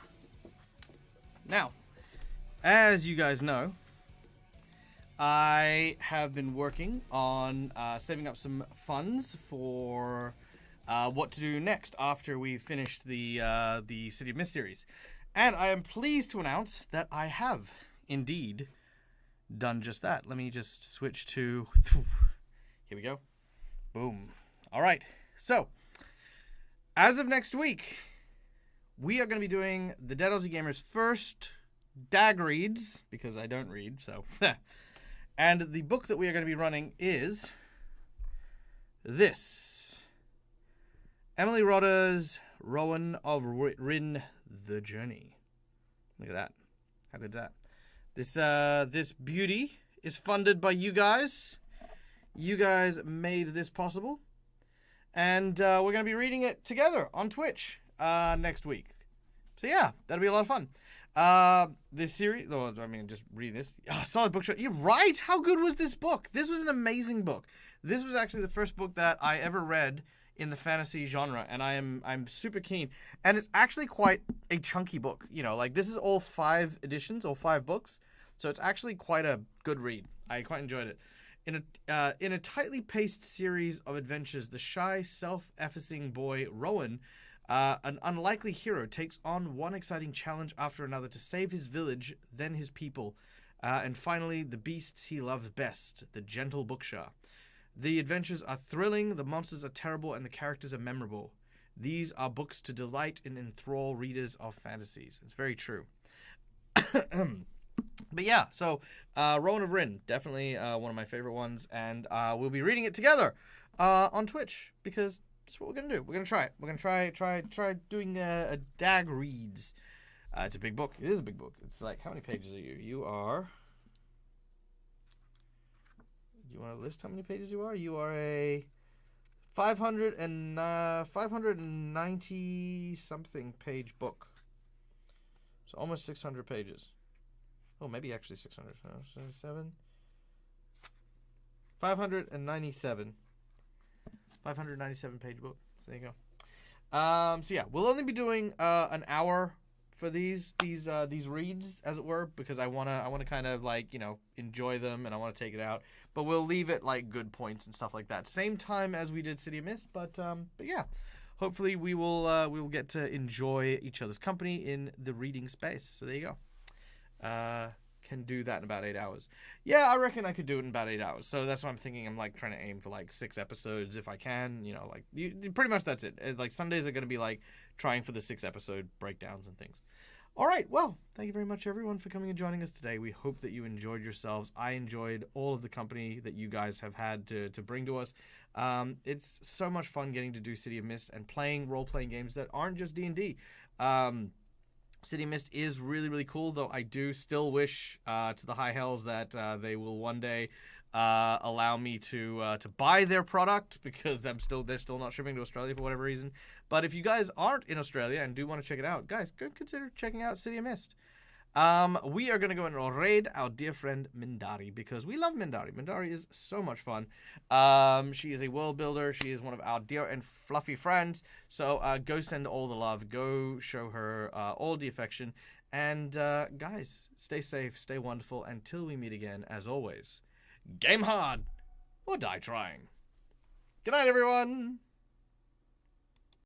Now, as you guys know, I have been working on saving up some funds for what to do next after we finished the City of Mist series. And I am pleased to announce that I have indeed done just that. Let me just switch to... Here we go. Boom. All right. So, as of next week, we are going to be doing the Dead Aussie Gamer's first DAG reads, because I don't read, so... And the book that we are going to be running is this. Emily Rodda's Rowan of Rin, The Journey. Look at that. How good's that? This beauty is funded by you guys. You guys made this possible. And we're going to be reading it together on Twitch next week. So yeah, that'll be a lot of fun. This series, just read this. Oh, solid book show. You're right. How good was this book? This was an amazing book. This was actually the first book that I ever read in the fantasy genre, and I'm super keen. And it's actually quite a chunky book. You know, like this is all 5 editions, all 5 books. So it's actually quite a good read. I quite enjoyed it. In a tightly paced series of adventures, the shy, self-effacing boy Rowan, an unlikely hero, takes on one exciting challenge after another to save his village, then his people, and finally the beasts he loves best, the gentle Bookshaw. The adventures are thrilling, the monsters are terrible, and the characters are memorable. These are books to delight and enthrall readers of fantasies. It's very true. But yeah, so Rowan of Rin, definitely one of my favorite ones, and we'll be reading it together on Twitch, because that's what we're gonna do. We're gonna try it. We're gonna try doing a DAG reads. It's a big book. It is a big book. It's like, how many pages are you? You are... Do you want to list how many pages you are? You are a 590 something page book. So almost 600 pages. Oh, maybe actually 600. 597. 597 page book. There you go. So yeah, we'll only be doing an hour for these reads, as it were, because I wanna kind of like, you know, enjoy them, and I want to take it out. But we'll leave it like good points and stuff like that. Same time as we did City of Mist, but yeah, hopefully we will get to enjoy each other's company in the reading space. So there you go. Can do that in about 8 hours. Yeah, I reckon I could do it in about 8 hours. So that's what I'm thinking. I'm like trying to aim for like 6 episodes if I can. You know, like pretty much that's it. Like Sundays are going to be like trying for the 6 episode breakdowns and things. All right. Well, thank you very much, everyone, for coming and joining us today. We hope that you enjoyed yourselves. I enjoyed all of the company that you guys have had to bring to us. It's so much fun getting to do City of Mist and playing role-playing games that aren't just D&D. City of Mist is really, really cool, though I do still wish to the high hells that they will one day allow me to buy their product, because they're still not shipping to Australia for whatever reason. But if you guys aren't in Australia and do want to check it out, guys, go consider checking out City of Mist. We are going to go and raid our dear friend Mindari, because we love Mindari. Mindari is so much fun. She is a world builder. She is one of our dear and fluffy friends. So go send all the love. Go show her all the affection. And guys, stay safe, stay wonderful. Until we meet again, as always, game hard or die trying. Good night, everyone.